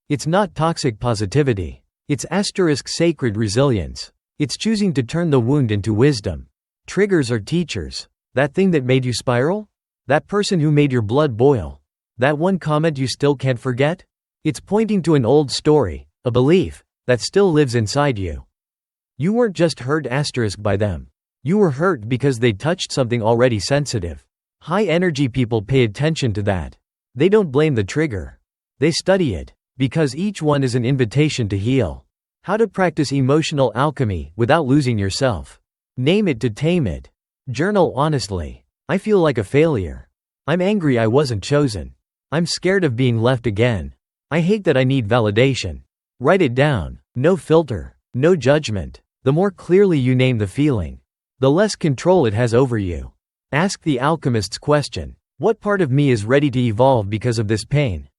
S1: It's not toxic positivity. It's asterisk sacred resilience. It's choosing to turn the wound into wisdom. Triggers are teachers. That thing that made you spiral? That person who made your blood boil? That one comment you still can't forget? It's pointing to an old story, a belief, that still lives inside you. You weren't just hurt asterisk by them. You were hurt because they touched something already sensitive. High-energy people pay attention to that. They don't blame the trigger. They study it. Because each one is an invitation to heal. How to practice emotional alchemy without losing yourself. Name it to tame it. Journal honestly. I feel like a failure. I'm angry I wasn't chosen. I'm scared of being left again. I hate that I need validation. Write it down. No filter. No judgment. The more clearly you name the feeling, the less control it has over you. Ask the alchemist's question. What part of me is ready to evolve because of this pain?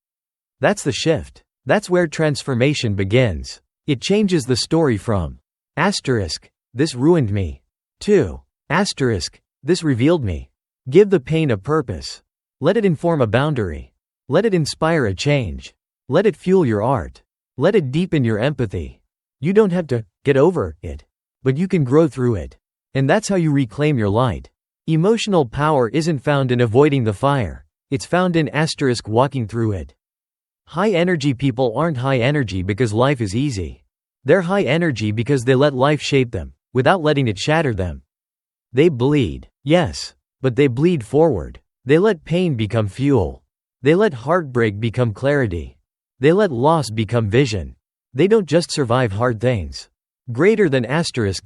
S1: That's the shift. That's where transformation begins. It changes the story from asterisk, this ruined me, to asterisk, this revealed me. Give the pain a purpose. Let it inform a boundary. Let it inspire a change. Let it fuel your art. Let it deepen your empathy. You don't have to get over it, but you can grow through it. And that's how you reclaim your light. Emotional power isn't found in avoiding the fire, it's found in walking through it. High energy people aren't high energy because life is easy. They're high energy because they let life shape them, without letting it shatter them. They bleed, yes, but they bleed forward. They let pain become fuel. They let heartbreak become clarity. They let loss become vision. They don't just survive hard things. Greater than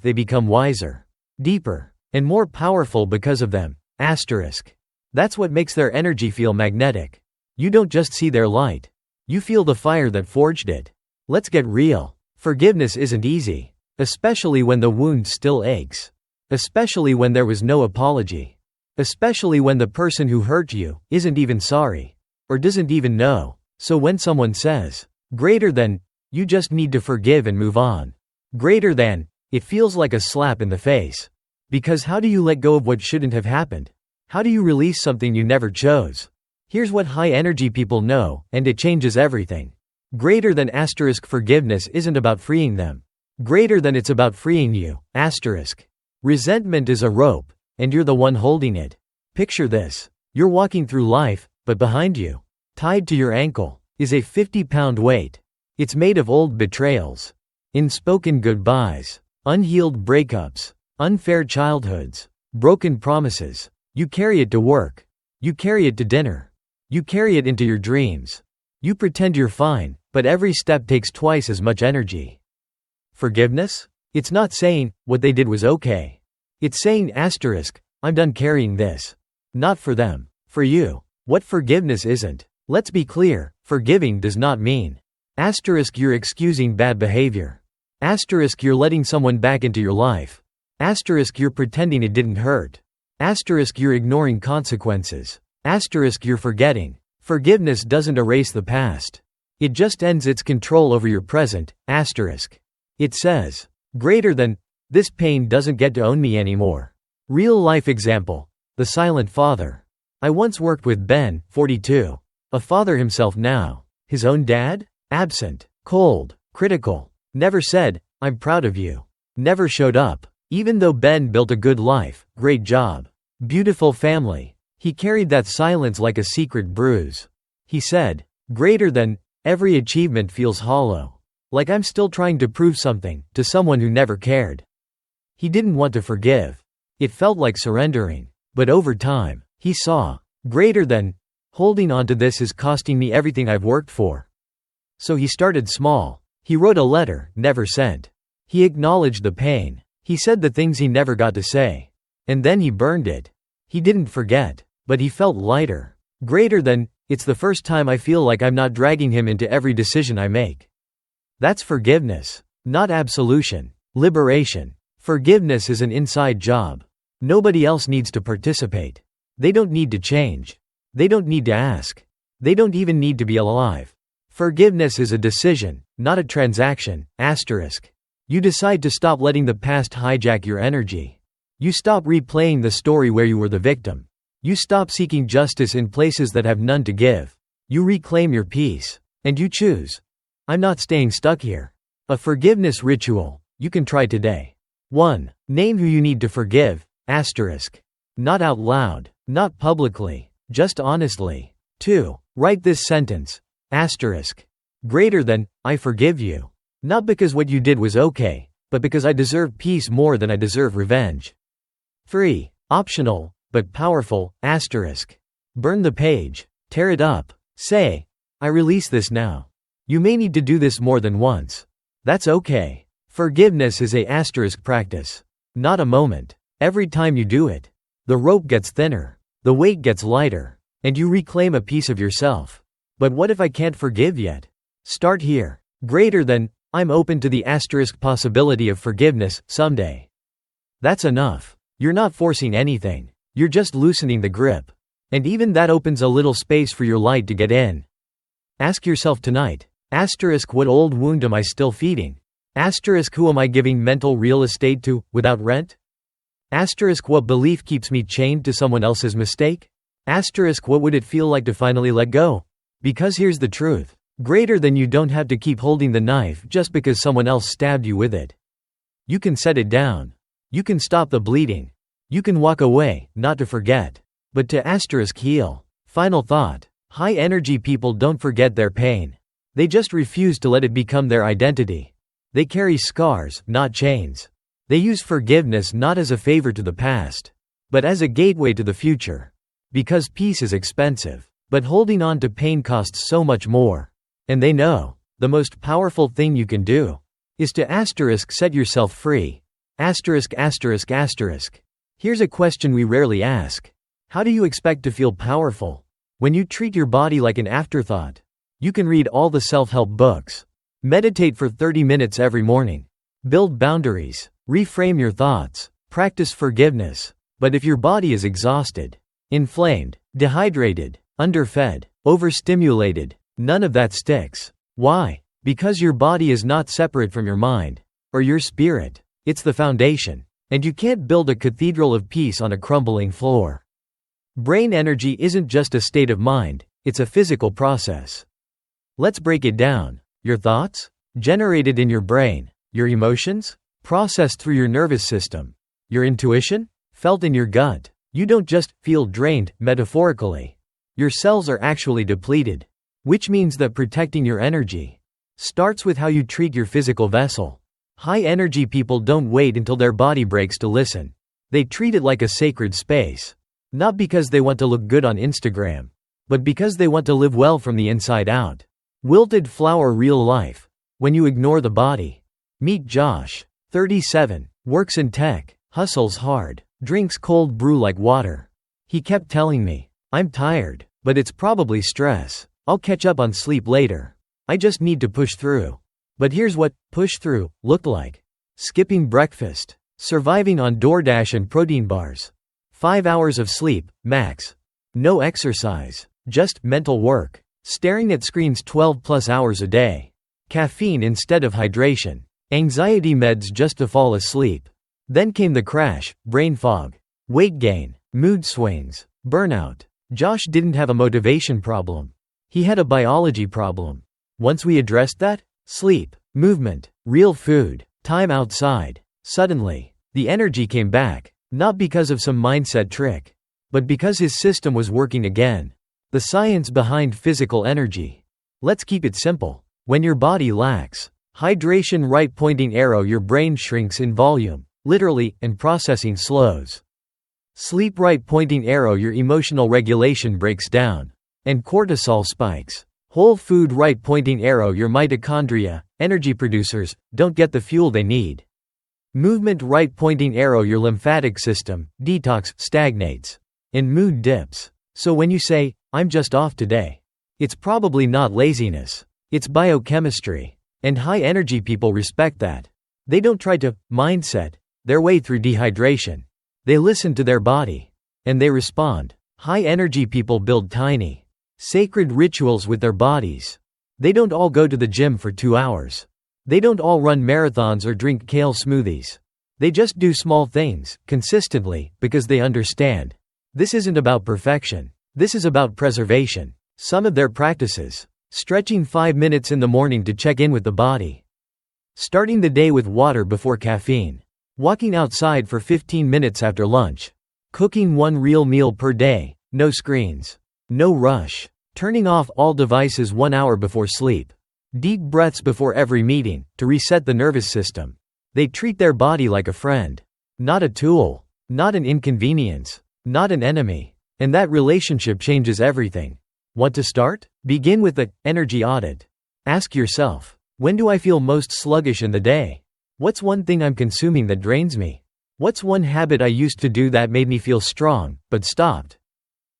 S1: they become wiser, deeper, and more powerful because of them. That's what makes their energy feel magnetic. You don't just see their light. You feel the fire that forged it. Let's get real. Forgiveness isn't easy. Especially when the wound still aches. Especially when there was no apology. Especially when the person who hurt you isn't even sorry. Or doesn't even know. So when someone says, greater than, you just need to forgive and move on. Greater than, it feels like a slap in the face. Because how do you let go of what shouldn't have happened? How do you release something you never chose? Here's what high energy people know, and it changes everything. Greater than forgiveness isn't about freeing them. Greater than it's about freeing you. Resentment is a rope, and you're the one holding it. Picture this. You're walking through life, but behind you, tied to your ankle, is a 50-pound weight. It's made of old betrayals, unspoken goodbyes, unhealed breakups, unfair childhoods, broken promises. You carry it to work. You carry it to dinner. You carry it into your dreams. You pretend you're fine, but every step takes twice as much energy. Forgiveness? It's not saying, what they did was okay. It's saying I'm done carrying this. Not for them. For you. What forgiveness isn't. Let's be clear, forgiving does not mean you're excusing bad behavior. You're letting someone back into your life. You're pretending it didn't hurt. You're ignoring consequences. You're forgetting. Forgiveness doesn't erase the past. It just ends its control over your present. It says, greater than, this pain doesn't get to own me anymore. Real life example. The silent father. I once worked with Ben, 42. A father himself now. His own dad? Absent. Cold. Critical. Never said, I'm proud of you. Never showed up. Even though Ben built a good life, great job, beautiful family, he carried that silence like a secret bruise. He said, greater than, every achievement feels hollow. Like I'm still trying to prove something, to someone who never cared. He didn't want to forgive. It felt like surrendering. But over time, he saw, greater than, holding on to this is costing me everything I've worked for. So he started small. He wrote a letter, never sent. He acknowledged the pain. He said the things he never got to say. And then he burned it. He didn't forget, but he felt lighter. Greater than, it's the first time I feel like I'm not dragging him into every decision I make. That's forgiveness, not absolution. Liberation. Forgiveness is an inside job. Nobody else needs to participate. They don't need to change. They don't need to ask. They don't even need to be alive. Forgiveness is a decision, not a transaction. You decide to stop letting the past hijack your energy. You stop replaying the story where you were the victim. You stop seeking justice in places that have none to give. You reclaim your peace. And you choose. I'm not staying stuck here. A forgiveness ritual. You can try today. 1. Name who you need to forgive. Not out loud. Not publicly. Just honestly. 2. Write this sentence. Greater than, I forgive you. Not because what you did was okay, but because I deserve peace more than I deserve revenge. 3. Optional, but powerful. Burn the page. Tear it up. Say, I release this now. You may need to do this more than once. That's okay. Forgiveness is a practice. Not a moment. Every time you do it, the rope gets thinner, the weight gets lighter, and you reclaim a piece of yourself. But what if I can't forgive yet? Start here. Greater than, I'm open to the possibility of forgiveness someday. That's enough. You're not forcing anything. You're just loosening the grip. And even that opens a little space for your light to get in. Ask yourself tonight. What old wound am I still feeding? Who am I giving mental real estate to, without rent? What belief keeps me chained to someone else's mistake? What would it feel like to finally let go? Because here's the truth. Greater than, you don't have to keep holding the knife just because someone else stabbed you with it. You can set it down. You can stop the bleeding. You can walk away, not to forget, but to heal. Final thought. High-energy people don't forget their pain. They just refuse to let it become their identity. They carry scars, not chains. They use forgiveness not as a favor to the past, but as a gateway to the future. Because peace is expensive, but holding on to pain costs so much more. And they know, the most powerful thing you can do is to set yourself free. Here's a question we rarely ask. How do you expect to feel powerful when you treat your body like an afterthought? You can read all the self-help books, meditate for 30 minutes every morning, build boundaries, reframe your thoughts, practice forgiveness. But if your body is exhausted, inflamed, dehydrated, underfed, overstimulated, none of that sticks. Why? Because your body is not separate from your mind or your spirit. It's the foundation. And you can't build a cathedral of peace on a crumbling floor. Brain energy isn't just a state of mind, it's a physical process. Let's break it down. Your thoughts? Generated in your brain. Your emotions? Processed through your nervous system. Your intuition? Felt in your gut. You don't just feel drained, metaphorically. Your cells are actually depleted. Which means that protecting your energy starts with how you treat your physical vessel. High-energy people don't wait until their body breaks to listen. They treat it like a sacred space. Not because they want to look good on Instagram, but because they want to live well from the inside out. Wilted flower real life. When you ignore the body. Meet Josh, 37, works in tech, hustles hard, drinks cold brew like water. He kept telling me, I'm tired, but it's probably stress. I'll catch up on sleep later. I just need to push through. But here's what push through looked like. Skipping breakfast. Surviving on DoorDash and protein bars. 5 hours of sleep, max. No exercise. Just mental work. Staring at screens 12 plus hours a day. Caffeine instead of hydration. Anxiety meds just to fall asleep. Then came the crash, brain fog. Weight gain. Mood swings. Burnout. Josh didn't have a motivation problem. He had a biology problem. Once we addressed that, sleep, movement, real food, time outside, suddenly, the energy came back, not because of some mindset trick, but because his system was working again. The science behind physical energy. Let's keep it simple. When your body lacks hydration, right pointing arrow, your brain shrinks in volume, literally, and processing slows. Sleep, right pointing arrow, your emotional regulation breaks down, and cortisol spikes. Whole food, right pointing arrow, your mitochondria, energy producers, don't get the fuel they need. Movement, right pointing arrow, your lymphatic system, detox, stagnates. And mood dips. So when you say, I'm just off today, it's probably not laziness. It's biochemistry. And high energy people respect that. They don't try to mindset their way through dehydration. They listen to their body. And they respond. High energy people build tiny, sacred rituals with their bodies. They don't all go to the gym for 2 hours. They don't all run marathons or drink kale smoothies. They just do small things, consistently, because they understand. This isn't about perfection. This is about preservation. Some of their practices. Stretching 5 minutes in the morning to check in with the body. Starting the day with water before caffeine. Walking outside for 15 minutes after lunch. Cooking one real meal per day. No screens. No rush. Turning off all devices 1 hour before sleep. Deep breaths before every meeting, to reset the nervous system. They treat their body like a friend. Not a tool. Not an inconvenience. Not an enemy. And that relationship changes everything. Want to start? Begin with the energy audit. Ask yourself, when do I feel most sluggish in the day? What's one thing I'm consuming that drains me? What's one habit I used to do that made me feel strong, but stopped?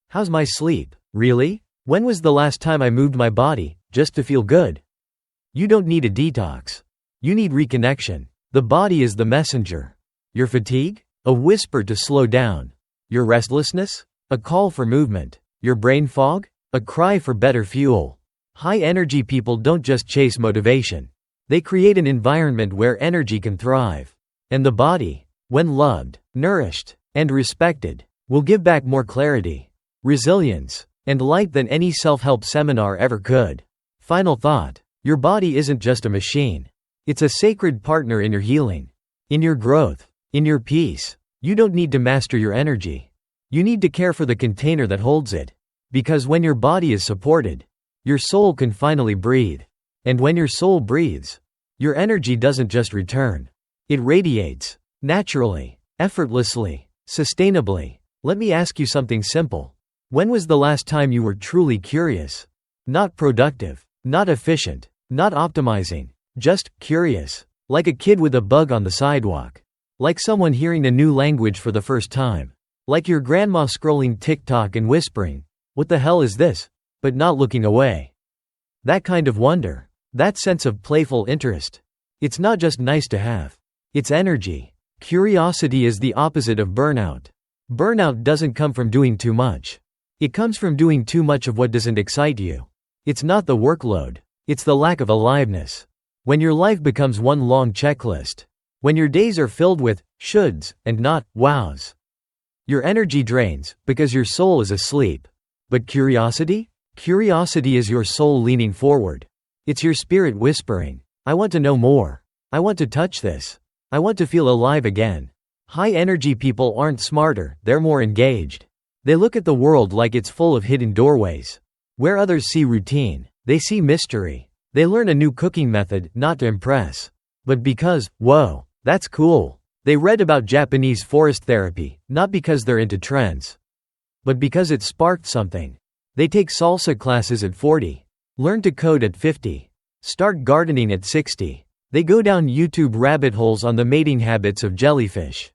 S1: How's my sleep? Really? When was the last time I moved my body, just to feel good? You don't need a detox. You need reconnection. The body is the messenger. Your fatigue? A whisper to slow down. Your restlessness? A call for movement. Your brain fog? A cry for better fuel. High energy people don't just chase motivation. They create an environment where energy can thrive. And the body, when loved, nourished, and respected, will give back more clarity, resilience, and light than any self-help seminar ever could. Final thought. Your body isn't just a machine. It's a sacred partner in your healing, in your growth, in your peace. You don't need to master your energy. You need to care for the container that holds it. Because when your body is supported, your soul can finally breathe. And when your soul breathes, your energy doesn't just return. It radiates. Naturally. Effortlessly. Sustainably. Let me ask you something simple. When was the last time you were truly curious? Not productive. Not efficient. Not optimizing. Just curious. Like a kid with a bug on the sidewalk. Like someone hearing a new language for the first time. Like your grandma scrolling TikTok and whispering, "What the hell is this?" but not looking away. That kind of wonder. That sense of playful interest. It's not just nice to have. It's energy. Curiosity is the opposite of burnout. Burnout doesn't come from doing too much. It comes from doing too much of what doesn't excite you. It's not the workload. It's the lack of aliveness. When your life becomes one long checklist. When your days are filled with shoulds and not wows. Your energy drains because your soul is asleep. But curiosity? Curiosity is your soul leaning forward. It's your spirit whispering, "I want to know more. I want to touch this. I want to feel alive again." High energy people aren't smarter, they're more engaged. They look at the world like it's full of hidden doorways. Where others see routine, they see mystery. They learn a new cooking method, not to impress, but because, whoa, that's cool. They read about Japanese forest therapy, not because they're into trends, but because it sparked something. They take salsa classes at 40, learn to code at 50, start gardening at 60. They go down YouTube rabbit holes on the mating habits of jellyfish.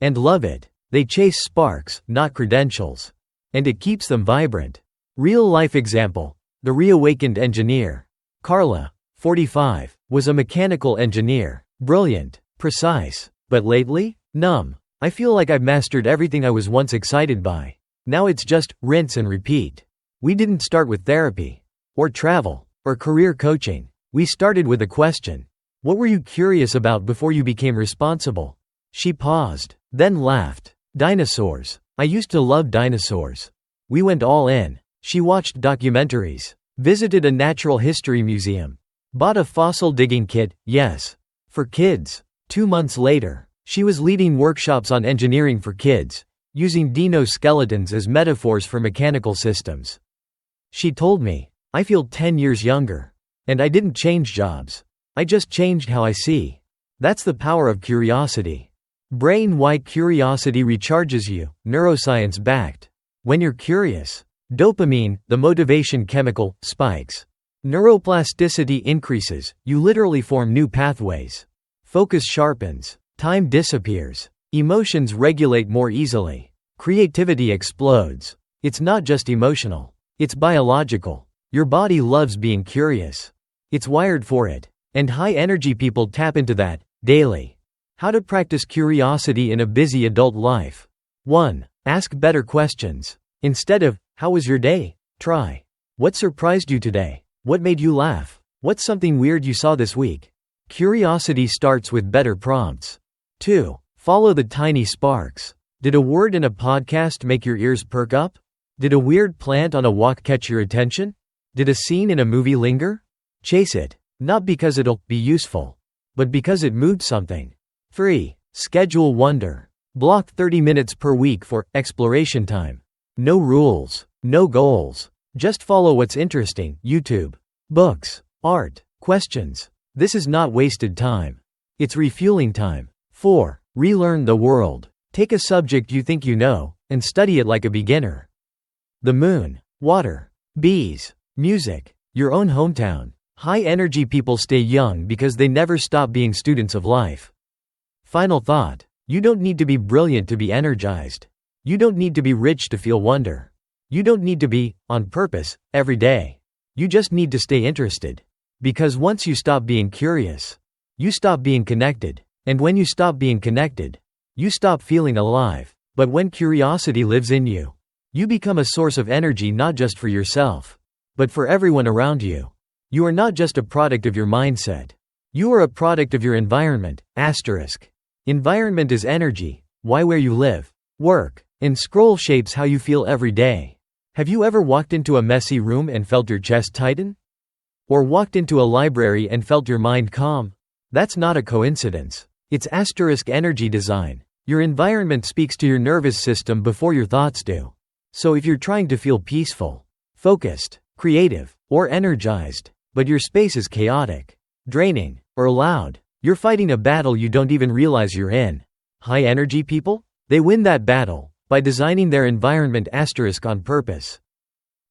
S1: And love it. They chase sparks, not credentials. And it keeps them vibrant. Real life example. The reawakened engineer. Carla, 45, was a mechanical engineer. Brilliant, precise. But lately? Numb. I feel like I've mastered everything I was once excited by. Now it's just rinse and repeat. We didn't start with therapy, or travel, or career coaching. We started with a question. What were you curious about before you became responsible? She paused, then laughed. Dinosaurs. I used to love dinosaurs. We went all in. She watched documentaries, visited a natural history museum, bought a fossil digging kit, yes, for kids. 2 months later, she was leading workshops on engineering for kids, using dino skeletons as metaphors for mechanical systems. She told me, "I feel 10 years younger. And I didn't change jobs. I just changed how I see." That's the power of curiosity. Brain-wide curiosity recharges you, neuroscience backed. When you're curious, dopamine, the motivation chemical, spikes. Neuroplasticity increases, you literally form new pathways. Focus sharpens, time disappears, emotions regulate more easily, creativity explodes. It's not just emotional, it's biological. Your body loves being curious. It's wired for it, and high-energy people tap into that daily. How to practice curiosity in a busy adult life. 1. Ask better questions. Instead of, "How was your day?" try, "What surprised you today? What made you laugh? What's something weird you saw this week?" Curiosity starts with better prompts. 2. Follow the tiny sparks. Did a word in a podcast make your ears perk up? Did a weird plant on a walk catch your attention? Did a scene in a movie linger? Chase it, not because it'll be useful, but because it moved something. 3. Schedule wonder. Block 30 minutes per week for exploration time. No rules, no goals. Just follow what's interesting. YouTube, books, art, questions. This is not wasted time. It's refueling time. 4. Relearn the world. Take a subject you think you know, and study it like a beginner. The moon, water, bees, music, your own hometown. High-energy people stay young because they never stop being students of life. Final thought. You don't need to be brilliant to be energized. You don't need to be rich to feel wonder. You don't need to be, on purpose, every day. You just need to stay interested. Because once you stop being curious, you stop being connected. And when you stop being connected, you stop feeling alive. But when curiosity lives in you, you become a source of energy not just for yourself, but for everyone around you. You are not just a product of your mindset. You are a product of your environment. Asterisk. Environment is energy. Why where you live, work, and scroll shapes how you feel every day. Have you ever walked into a messy room and felt your chest tighten? Or walked into a library and felt your mind calm? That's not a coincidence. It's asterisk energy design. Your environment speaks to your nervous system before your thoughts do. So if you're trying to feel peaceful, focused, creative, or energized, but your space is chaotic, draining, or loud, you're fighting a battle you don't even realize you're in. High energy people? They win that battle by designing their environment on purpose.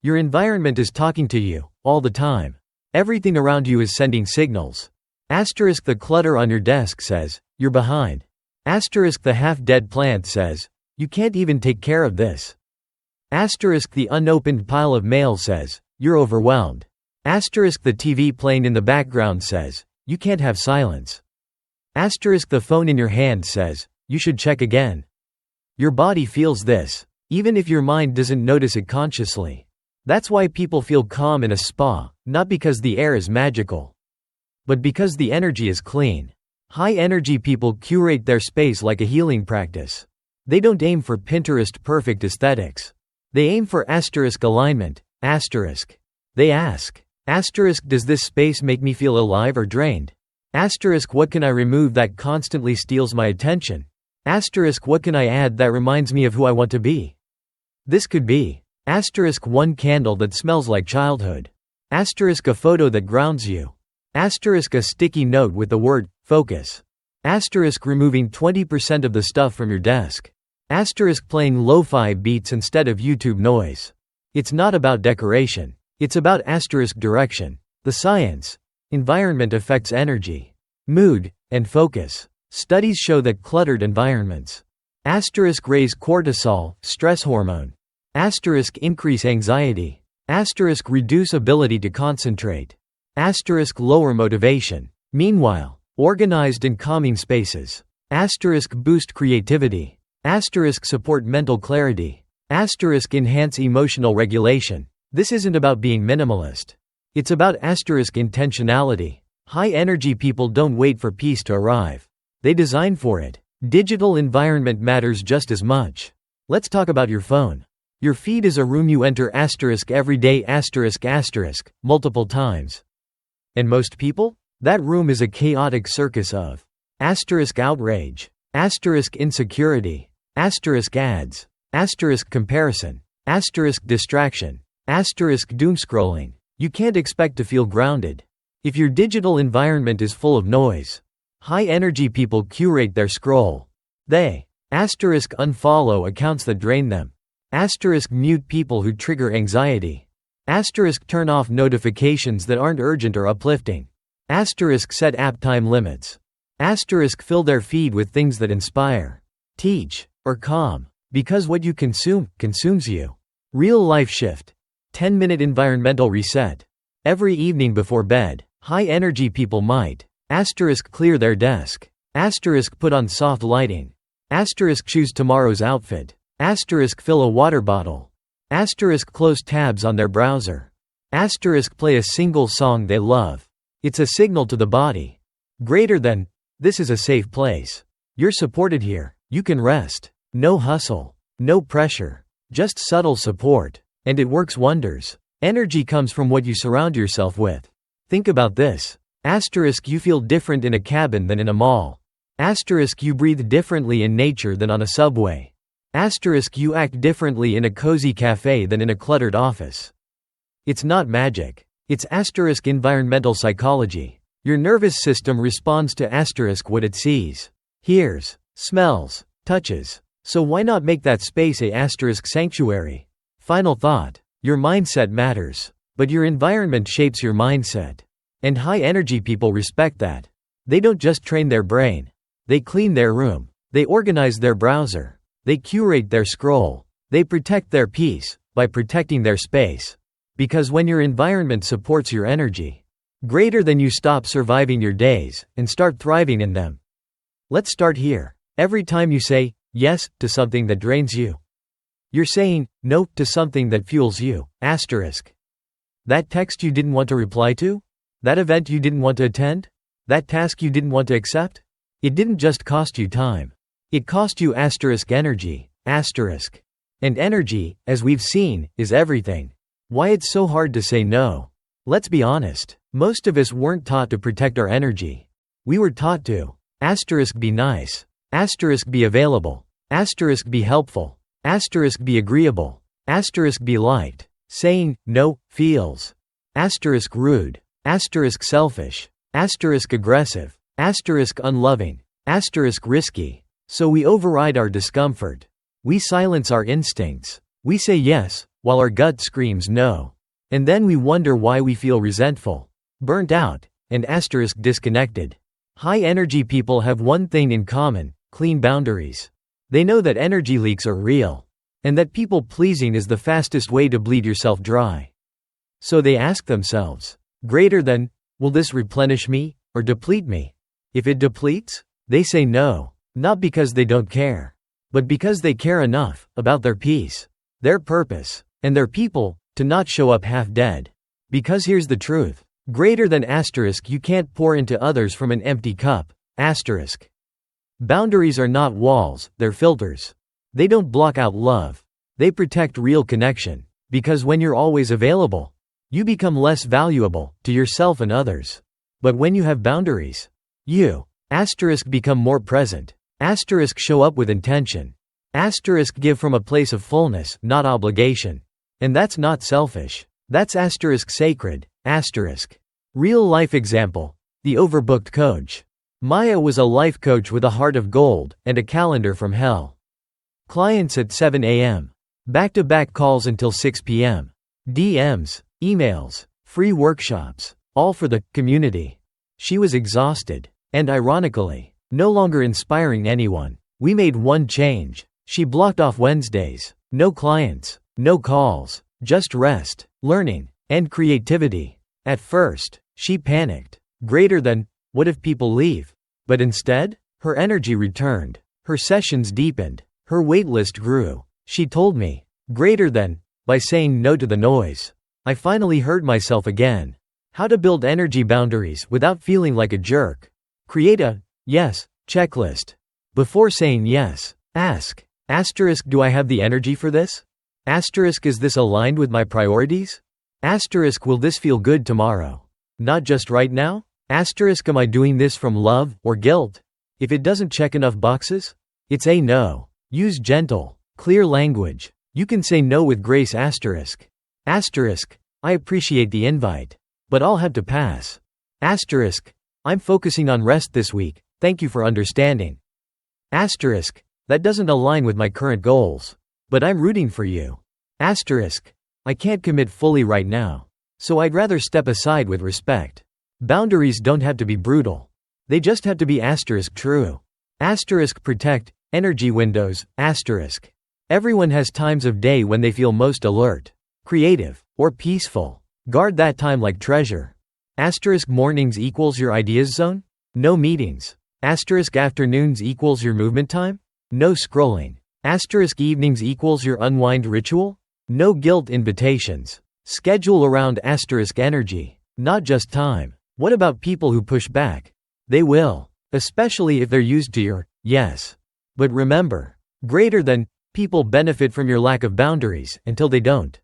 S1: Your environment is talking to you all the time. Everything around you is sending signals. The clutter on your desk says, you're behind. The half-dead plant says, you can't even take care of this. The unopened pile of mail says, you're overwhelmed. The TV playing in the background says, you can't have silence. The phone in your hand says, you should check again. Your body feels this, even if your mind doesn't notice it consciously. That's why people feel calm in a spa, not because the air is magical, but because the energy is clean. High-energy people curate their space like a healing practice. They don't aim for Pinterest perfect aesthetics. They aim for alignment. They ask, does this space make me feel alive or drained? What can I remove that constantly steals my attention? What can I add that reminds me of who I want to be? This could be one candle that smells like childhood. A photo that grounds you. A sticky note with the word focus. Removing 20% of the stuff from your desk. Playing lo-fi beats instead of YouTube noise. It's not about decoration. It's about direction. The science. Environment affects energy, mood, and focus. Studies show that cluttered environments raise cortisol, stress hormone. Increase anxiety. Reduce ability to concentrate. Lower motivation. Meanwhile, organized and calming spaces boost creativity. Support mental clarity. Enhance emotional regulation. This isn't about being minimalist. It's about intentionality. High-energy people don't wait for peace to arrive. They design for it. Digital environment matters just as much. Let's talk about your phone. Your feed is a room you enter every day multiple times. And most people? That room is a chaotic circus of outrage, insecurity, ads, comparison, distraction, doom scrolling. You can't expect to feel grounded if your digital environment is full of noise. High-energy people curate their scroll. They unfollow accounts that drain them. Mute people who trigger anxiety. Turn off notifications that aren't urgent or uplifting. Set app time limits. Fill their feed with things that inspire, teach, or calm. Because what you consume, consumes you. Real life shift. 10-minute environmental reset. Every evening before bed, high-energy people might clear their desk. Put on soft lighting. Choose tomorrow's outfit. Fill a water bottle. Close tabs on their browser. Play a single song they love. It's a signal to the body. Greater than, this is a safe place. You're supported here. You can rest. No hustle. No pressure. Just subtle support. And it works wonders. Energy comes from what you surround yourself with. Think about this. You feel different in a cabin than in a mall. You breathe differently in nature than on a subway. You act differently in a cozy cafe than in a cluttered office. It's not magic. It's environmental psychology. Your nervous system responds to what it sees, hears, smells, touches. So why not make that space a sanctuary? Final thought. Your mindset matters. But your environment shapes your mindset. And high-energy people respect that. They don't just train their brain. They clean their room. They organize their browser. They curate their scroll. They protect their peace by protecting their space. Because when your environment supports your energy, greater than, you stop surviving your days and start thriving in them. Let's start here. Every time you say yes to something that drains you, you're saying no to something that fuels you. That text you didn't want to reply to? That event you didn't want to attend? That task you didn't want to accept? It didn't just cost you time. It cost you energy. And energy, as we've seen, is everything. Why it's so hard to say no. Let's be honest. Most of us weren't taught to protect our energy. We were taught to be nice. Asterisk be available. Asterisk be helpful. Asterisk be agreeable. Asterisk be liked. Saying no feels. Asterisk rude. Asterisk selfish. Asterisk aggressive. Asterisk unloving. Asterisk risky. So we override our discomfort. We silence our instincts. We say yes, while our gut screams no. And then we wonder why we feel resentful, burnt out, and asterisk disconnected. High-energy people have one thing in common: clean boundaries. They know that energy leaks are real, and that people-pleasing is the fastest way to bleed yourself dry. So they ask themselves, greater than, will this replenish me, or deplete me? If it depletes, they say no, not because they don't care, but because they care enough about their peace, their purpose, and their people to not show up half-dead. Because here's the truth. Greater than asterisk you can't pour into others from an empty cup. Asterisk. Boundaries are not walls, they're filters. They don't block out love. They protect real connection. Because when you're always available, you become less valuable to yourself and others. But when you have boundaries, you, asterisk, become more present. Asterisk, show up with intention. Asterisk, give from a place of fullness, not obligation. And that's not selfish. That's asterisk sacred. Asterisk. Real life example. The overbooked coach. Maya was a life coach with a heart of gold and a calendar from hell. Clients at 7 a.m. Back-to-back calls until 6 p.m. DMs, emails, free workshops, all for the community. She was exhausted, and ironically, no longer inspiring anyone. We made one change. She blocked off Wednesdays. No clients, no calls, just rest, learning, and creativity. At first, she panicked. Greater than, what if people leave? But instead, her energy returned. Her sessions deepened. Her waitlist grew. She told me, greater than, by saying no to the noise, I finally heard myself again. How to build energy boundaries without feeling like a jerk. Create a yes checklist. Before saying yes, ask, asterisk, do I have the energy for this? Asterisk, is this aligned with my priorities? Asterisk, will this feel good tomorrow? Not just right now? Asterisk, am I doing this from love or guilt? If it doesn't check enough boxes, it's a no. Use gentle, clear language. You can say no with grace. Asterisk. Asterisk, I appreciate the invite, but I'll have to pass. Asterisk, I'm focusing on rest this week, thank you for understanding. Asterisk, that doesn't align with my current goals, but I'm rooting for you. Asterisk, I can't commit fully right now, so I'd rather step aside with respect. Boundaries don't have to be brutal. They just have to be asterisk true. Asterisk, protect energy windows. Asterisk. Everyone has times of day when they feel most alert, creative, or peaceful. Guard that time like treasure. Asterisk, mornings equals your ideas zone? No meetings. Asterisk, afternoons equals your movement time? No scrolling. Asterisk, evenings equals your unwind ritual? No guilt invitations. Schedule around asterisk energy, not just time. What about people who push back? They will, especially if they're used to your yes. But remember, greater than, people benefit from your lack of boundaries until they don't.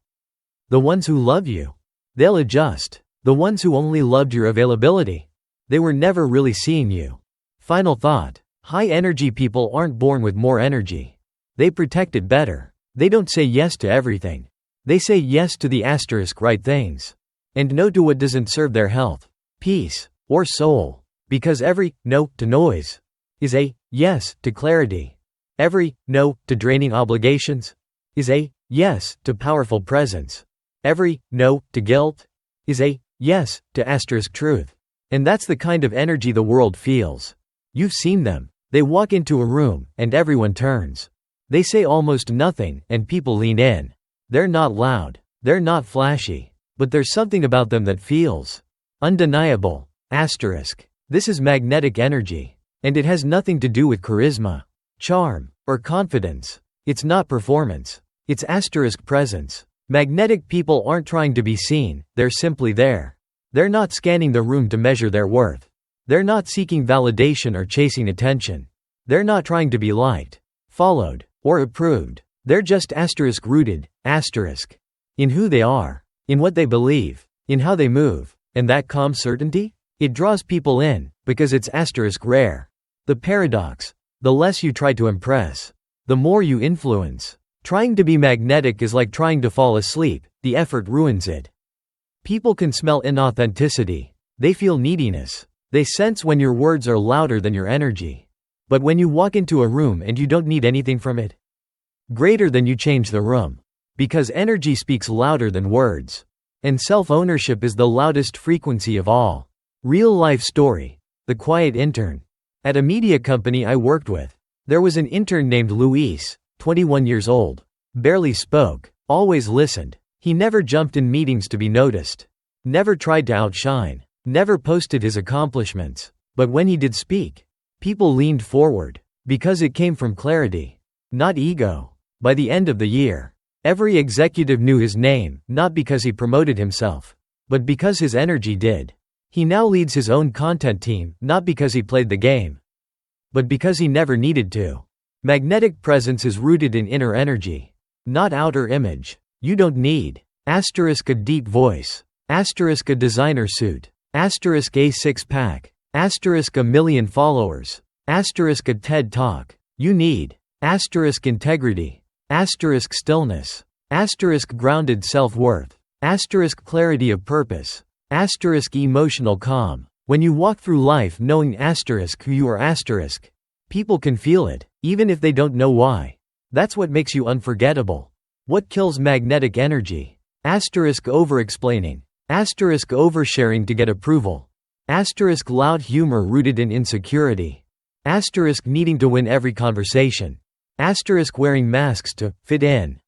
S1: The ones who love you, they'll adjust. The ones who only loved your availability, they were never really seeing you. Final thought. High energy people aren't born with more energy. They protect it better. They don't say yes to everything. They say yes to the asterisk right things. And no to what doesn't serve their health, peace, or soul. Because every no to noise is a yes to clarity. Every no to draining obligations is a yes to powerful presence. Every no to guilt is a yes to asterisk truth. And that's the kind of energy the world feels. You've seen them. They walk into a room and everyone turns. They say almost nothing and people lean in. They're not loud. They're not flashy. But there's something about them that feels undeniable. Asterisk. This is magnetic energy. And it has nothing to do with charisma, charm, or confidence. It's not performance. It's asterisk presence. Magnetic people aren't trying to be seen, they're simply there. They're not scanning the room to measure their worth. They're not seeking validation or chasing attention. They're not trying to be liked, followed, or approved. They're just asterisk rooted, asterisk. In who they are, in what they believe, in how they move. And that calm certainty? It draws people in, because it's asterisk rare. The paradox. The less you try to impress, the more you influence. Trying to be magnetic is like trying to fall asleep, the effort ruins it. People can smell inauthenticity. They feel neediness. They sense when your words are louder than your energy. But when you walk into a room and you don't need anything from it, greater than you change the room. Because energy speaks louder than words. And self-ownership is the loudest frequency of all. Real life story. The quiet intern. At a media company I worked with, there was an intern named Luis, 21 years old. Barely spoke. Always listened. He never jumped in meetings to be noticed. Never tried to outshine. Never posted his accomplishments. But when he did speak, people leaned forward. Because it came from clarity. Not ego. By the end of the year, every executive knew his name, not because he promoted himself, but because his energy did. He now leads his own content team, not because he played the game, but because he never needed to. Magnetic presence is rooted in inner energy, not outer image. You don't need a deep voice, a designer suit, a six-pack, a million followers, a TED Talk. You need integrity, stillness, grounded self-worth, clarity of purpose, emotional calm. When you walk through life knowing who you are, people can feel it, even if they don't know why. That's what makes you unforgettable. What kills magnetic energy? Over-explaining, oversharing to get approval, loud humor rooted in insecurity, needing to win every conversation, wearing masks to fit in,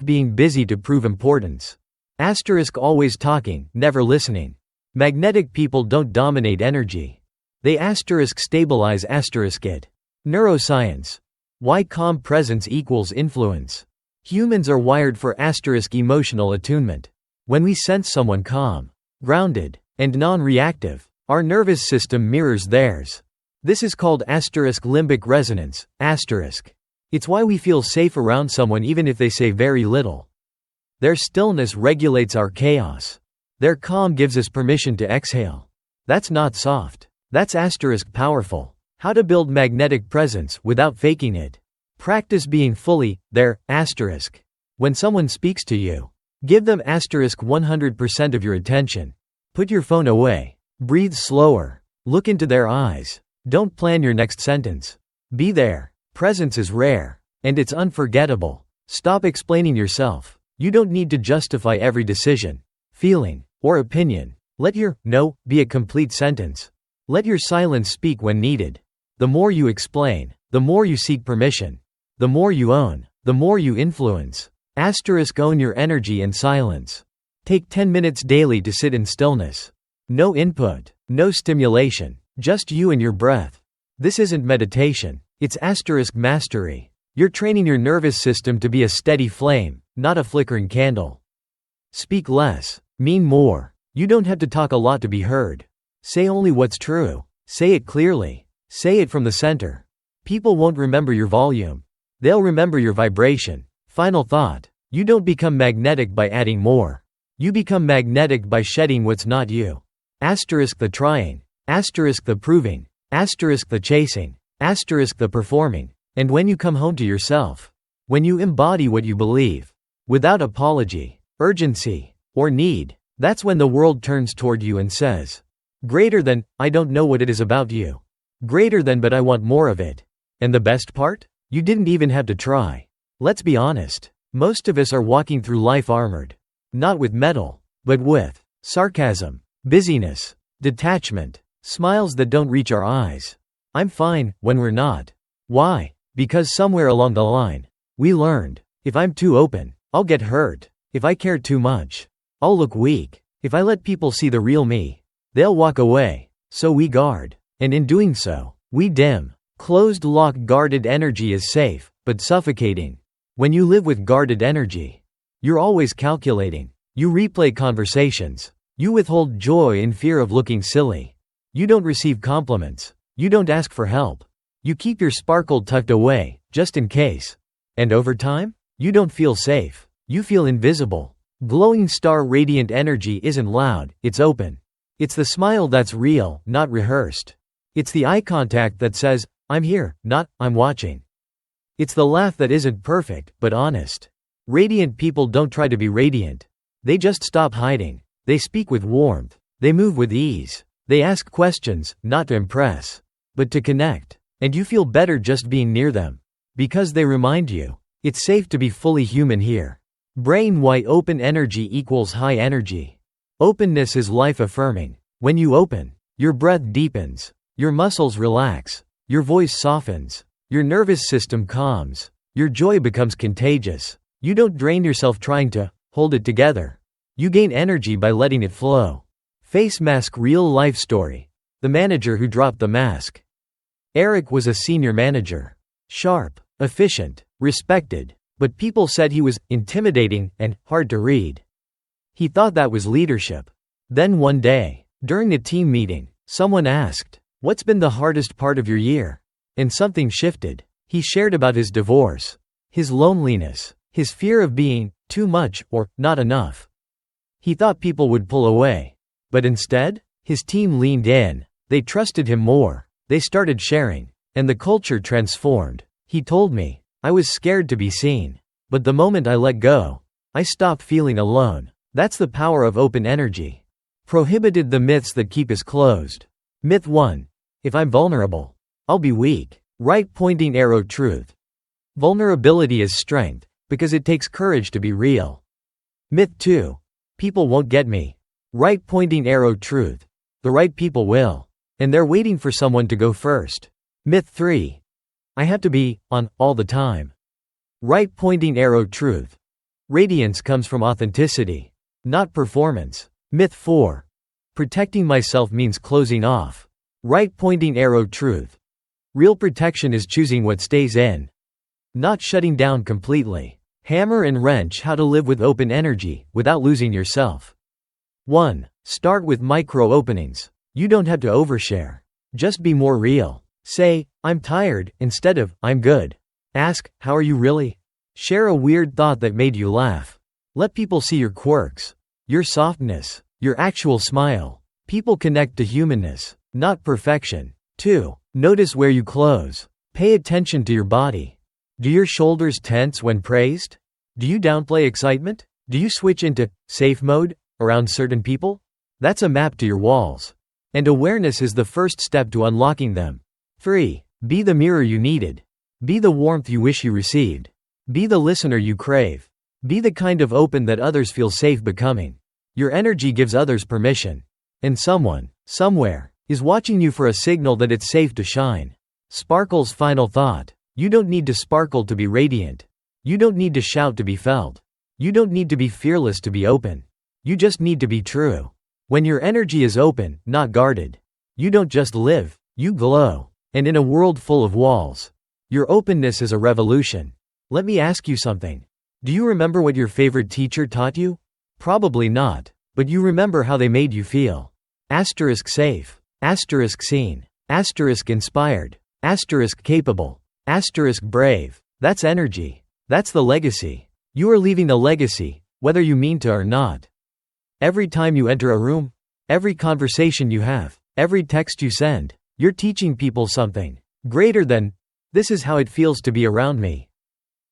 S1: being busy to prove importance, always talking, never listening. Magnetic people don't dominate energy. They stabilize it. Neuroscience. Why calm presence equals influence. Humans are wired for emotional attunement. When we sense someone calm, grounded, and non-reactive, our nervous system mirrors theirs. This is called limbic resonance, It's why we feel safe around someone even if they say very little. Their stillness regulates our chaos. Their calm gives us permission to exhale. That's not soft. That's powerful. How to build magnetic presence without faking it. Practice being fully there, When someone speaks to you, give them 100% of your attention. Put your phone away. Breathe slower. Look into their eyes. Don't plan your next sentence. Be there. Presence is rare. And it's unforgettable. Stop explaining yourself. You don't need to justify every decision, feeling, or opinion. Let your no be a complete sentence. Let your silence speak when needed. The more you explain, the more you seek permission. The more you own, the more you influence. Own your energy and silence. Take 10 minutes daily to sit in stillness. No input, no stimulation, just you and your breath. This isn't meditation, it's mastery. You're training your nervous system to be a steady flame, not a flickering candle. Speak less, mean more. You don't have to talk a lot to be heard. Say only what's true. Say it clearly. Say it from the center. People won't remember your volume. They'll remember your vibration. Final thought. You don't become magnetic by adding more. You become magnetic by shedding what's not you. The trying. The proving. The chasing. The performing. And when you come home to yourself, when you embody what you believe, without apology, urgency, or need, that's when the world turns toward you and says, greater than, I don't know what it is about you. Greater than, but I want more of it. And the best part? You didn't even have to try. Let's be honest. Most of us are walking through life armored. Not with metal, but with sarcasm, busyness, detachment, smiles that don't reach our eyes. I'm fine, when we're not. Why? Because somewhere along the line, we learned, if I'm too open, I'll get hurt. If I care too much, I'll look weak. If I let people see the real me, they'll walk away. So we guard. And in doing so, we dim. Closed lock guarded energy is safe, but suffocating. When you live with guarded energy, you're always calculating. You replay conversations. You withhold joy in fear of looking silly. You don't receive compliments. You don't ask for help. You keep your sparkle tucked away, just in case. And over time, you don't feel safe. You feel invisible. Glowing star radiant energy isn't loud, it's open. It's the smile that's real, not rehearsed. It's the eye contact that says, I'm here, not, I'm watching. It's the laugh that isn't perfect, but honest. Radiant people don't try to be radiant. They just stop hiding. They speak with warmth. They move with ease. They ask questions, not to impress, but to connect. And you feel better just being near them. Because they remind you, it's safe to be fully human here. Brain why open energy equals high energy. Openness is life affirming. When you open, your breath deepens, your muscles relax, your voice softens, your nervous system calms, your joy becomes contagious. You don't drain yourself trying to hold it together. You gain energy by letting it flow. Face mask real life story. The manager who dropped the mask. Eric was a senior manager. Sharp, efficient, respected, but people said he was intimidating and hard to read. He thought that was leadership. Then one day, during a team meeting, someone asked, "What's been the hardest part of your year?" And something shifted. He shared about his divorce, his loneliness, his fear of being too much or not enough. He thought people would pull away. But instead, his team leaned in. They trusted him more. They started sharing. And the culture transformed. He told me, "I was scared to be seen. But the moment I let go, I stopped feeling alone." That's the power of open energy. Prohibited the myths that keep us closed. Myth 1. If I'm vulnerable, I'll be weak. Right pointing arrow truth. Vulnerability is strength, because it takes courage to be real. Myth 2. People won't get me. Right pointing arrow truth. The right people will. And they're waiting for someone to go first. Myth 3. I have to be on all the time. Right pointing arrow truth. Radiance comes from authenticity, not performance. Myth 4. Protecting myself means closing off. Right pointing arrow truth. Real protection is choosing what stays in, not shutting down completely. Hammer and wrench how to live with open energy without losing yourself. 1. Start with micro openings. You don't have to overshare. Just be more real. Say, "I'm tired," instead of, "I'm good." Ask, "How are you really?" Share a weird thought that made you laugh. Let people see your quirks, your softness, your actual smile. People connect to humanness, not perfection. 2. Notice where you close. Pay attention to your body. Do your shoulders tense when praised? Do you downplay excitement? Do you switch into safe mode around certain people? That's a map to your walls. And awareness is the first step to unlocking them. 3. Be the mirror you needed. Be the warmth you wish you received. Be the listener you crave. Be the kind of open that others feel safe becoming. Your energy gives others permission. And someone, somewhere, is watching you for a signal that it's safe to shine. Sparkle's final thought. You don't need to sparkle to be radiant. You don't need to shout to be felt. You don't need to be fearless to be open. You just need to be true. When your energy is open, not guarded, you don't just live, you glow. And in a world full of walls, your openness is a revolution. Let me ask you something. Do you remember what your favorite teacher taught you? Probably not, but you remember how they made you feel. Asterisk safe. Asterisk seen. Asterisk inspired. Asterisk capable. Asterisk brave. That's energy. That's the legacy. You are leaving a legacy, whether you mean to or not. Every time you enter a room, every conversation you have, every text you send, you're teaching people something greater than, "This is how it feels to be around me."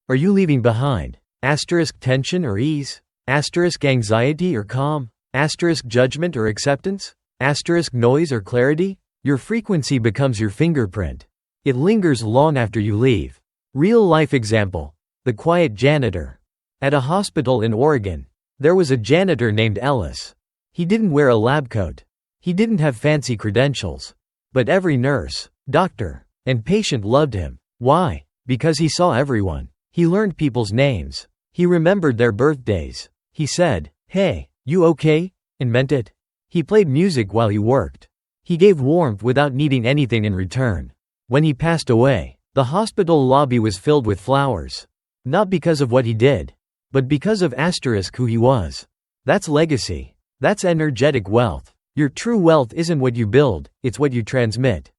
S1: Are you leaving behind asterisk tension or ease? Asterisk anxiety or calm? Asterisk judgment or acceptance? Asterisk noise or clarity? Your frequency becomes your fingerprint. It lingers long after you leave. Real life example. The quiet janitor. At a hospital in Oregon, there was a janitor named Ellis. He didn't wear a lab coat. He didn't have fancy credentials. But every nurse, doctor, and patient loved him. Why? Because he saw everyone. He learned people's names. He remembered their birthdays. He said, "Hey, you okay?" and meant it. He played music while he worked. He gave warmth without needing anything in return. When he passed away, the hospital lobby was filled with flowers. Not because of what he did, but because of asterisk who he was. That's legacy. That's energetic wealth. Your true wealth isn't what you build, it's what you transmit.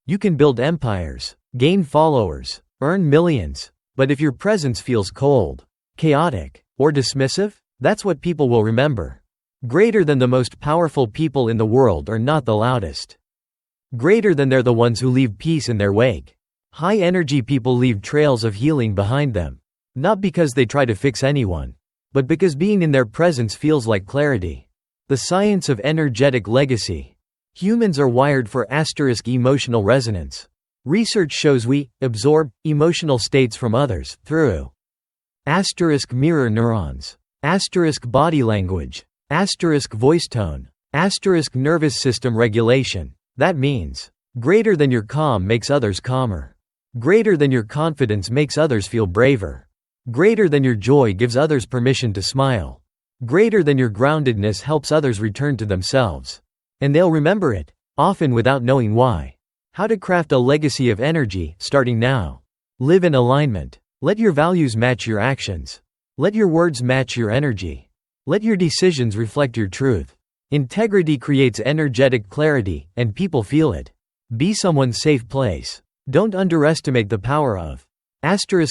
S1: You can build empires, gain followers, earn millions, but if your presence feels cold, chaotic, or dismissive, that's what people will remember. Greater than the most powerful people in the world are not the loudest. Greater than they're the ones who leave peace in their wake. High energy people leave trails of healing behind them. Not because they try to fix anyone, but because being in their presence feels like clarity. The science of energetic legacy. Humans are wired for emotional resonance. Research shows we absorb emotional states from others through mirror neurons, body language, voice tone, nervous system regulation. That means greater than your calm makes others calmer. Greater than your confidence makes others feel braver. Greater than your joy gives others permission to smile. Greater than your groundedness helps others return to themselves. And they'll remember it, often without knowing why. How to craft a legacy of energy, starting now. Live in alignment. Let your values match your actions. Let your words match your energy. Let your decisions reflect your truth. Integrity creates energetic clarity, and people feel it. Be someone's safe place. Don't underestimate the power of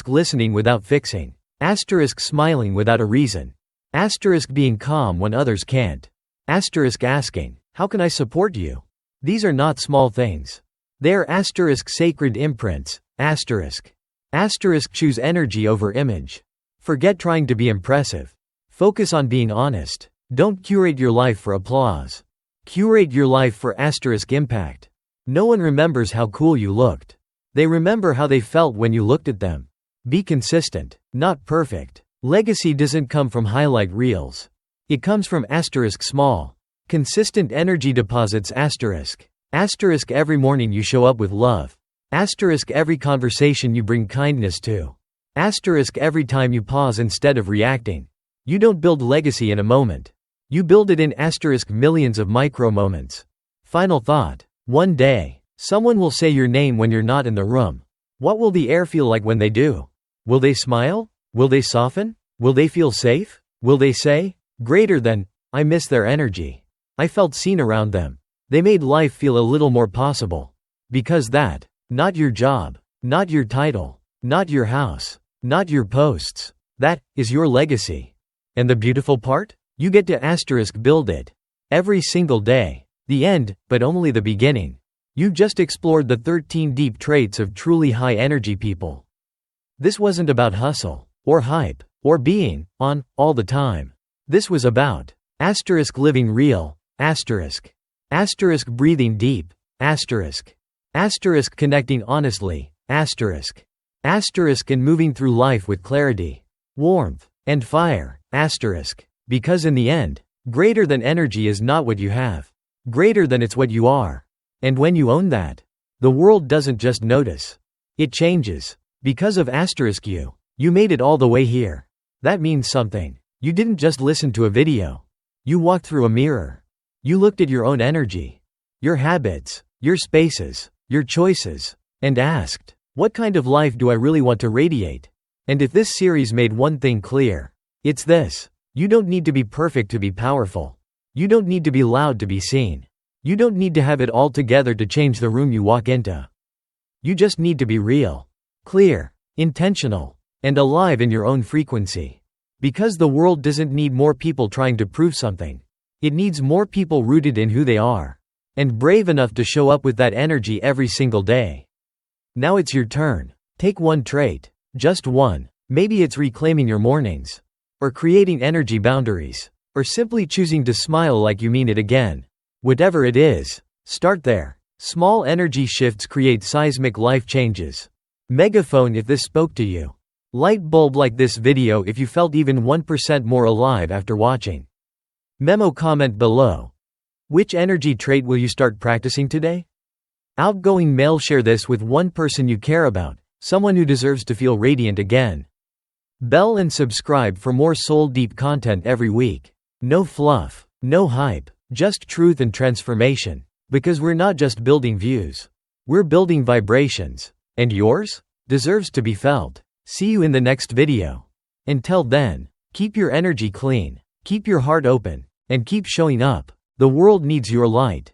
S1: listening without fixing. Smiling without a reason. Being calm when others can't. Asking, how can I support you? These are not small things. They're sacred imprints. Choose energy over image. Forget trying to be impressive. Focus on being honest. Don't curate your life for applause. Curate your life for impact. No one remembers how cool you looked. They remember how they felt when you looked at them. Be consistent, not perfect. Legacy doesn't come from highlight reels. It comes from small. Consistent energy deposits every morning you show up with love. Every conversation you bring kindness to. Every time you pause instead of reacting. You don't build legacy in a moment. You build it in millions of micro moments. Final thought. One day, someone will say your name when you're not in the room. What will the air feel like when they do? Will they smile? Will they soften? Will they feel safe? Will they say, greater than, I miss their energy. I felt seen around them. They made life feel a little more possible. Because that, not your job, not your title, not your house, not your posts, that is your legacy. And the beautiful part? You get to build it. Every single day. The end, but only the beginning. You've just explored the 13 deep traits of truly high energy people. This wasn't about hustle, or hype, or being on all the time. This was about living real, breathing deep, connecting honestly, and moving through life with clarity, warmth, and fire, because in the end, greater than energy is not what you have. Greater than it's what you are. And when you own that, the world doesn't just notice. It changes. Because of you. You made it all the way here. That means something. You didn't just listen to a video. You walked through a mirror. You looked at your own energy, your habits, your spaces, your choices, and asked, what kind of life do I really want to radiate? And if this series made one thing clear, it's this. You don't need to be perfect to be powerful. You don't need to be loud to be seen. You don't need to have it all together to change the room you walk into. You just need to be real, clear, intentional, and alive in your own frequency. Because the world doesn't need more people trying to prove something. It needs more people rooted in who they are. And brave enough to show up with that energy every single day. Now it's your turn. Take one trait. Just one. Maybe it's reclaiming your mornings. Or creating energy boundaries. Or simply choosing to smile like you mean it again. Whatever it is, start there. Small energy shifts create seismic life changes. Megaphone if this spoke to you. Light bulb like this video if you felt even 1% more alive after watching. Memo comment below. Which energy trait will you start practicing today? Outgoing male, share this with one person you care about, someone who deserves to feel radiant again. Bell and subscribe for more soul deep content every week. No fluff, no hype, just truth and transformation. Because we're not just building views. We're building vibrations. And yours? Deserves to be felt. See you in the next video. Until then, keep your energy clean, keep your heart open, and keep showing up. The world needs your light.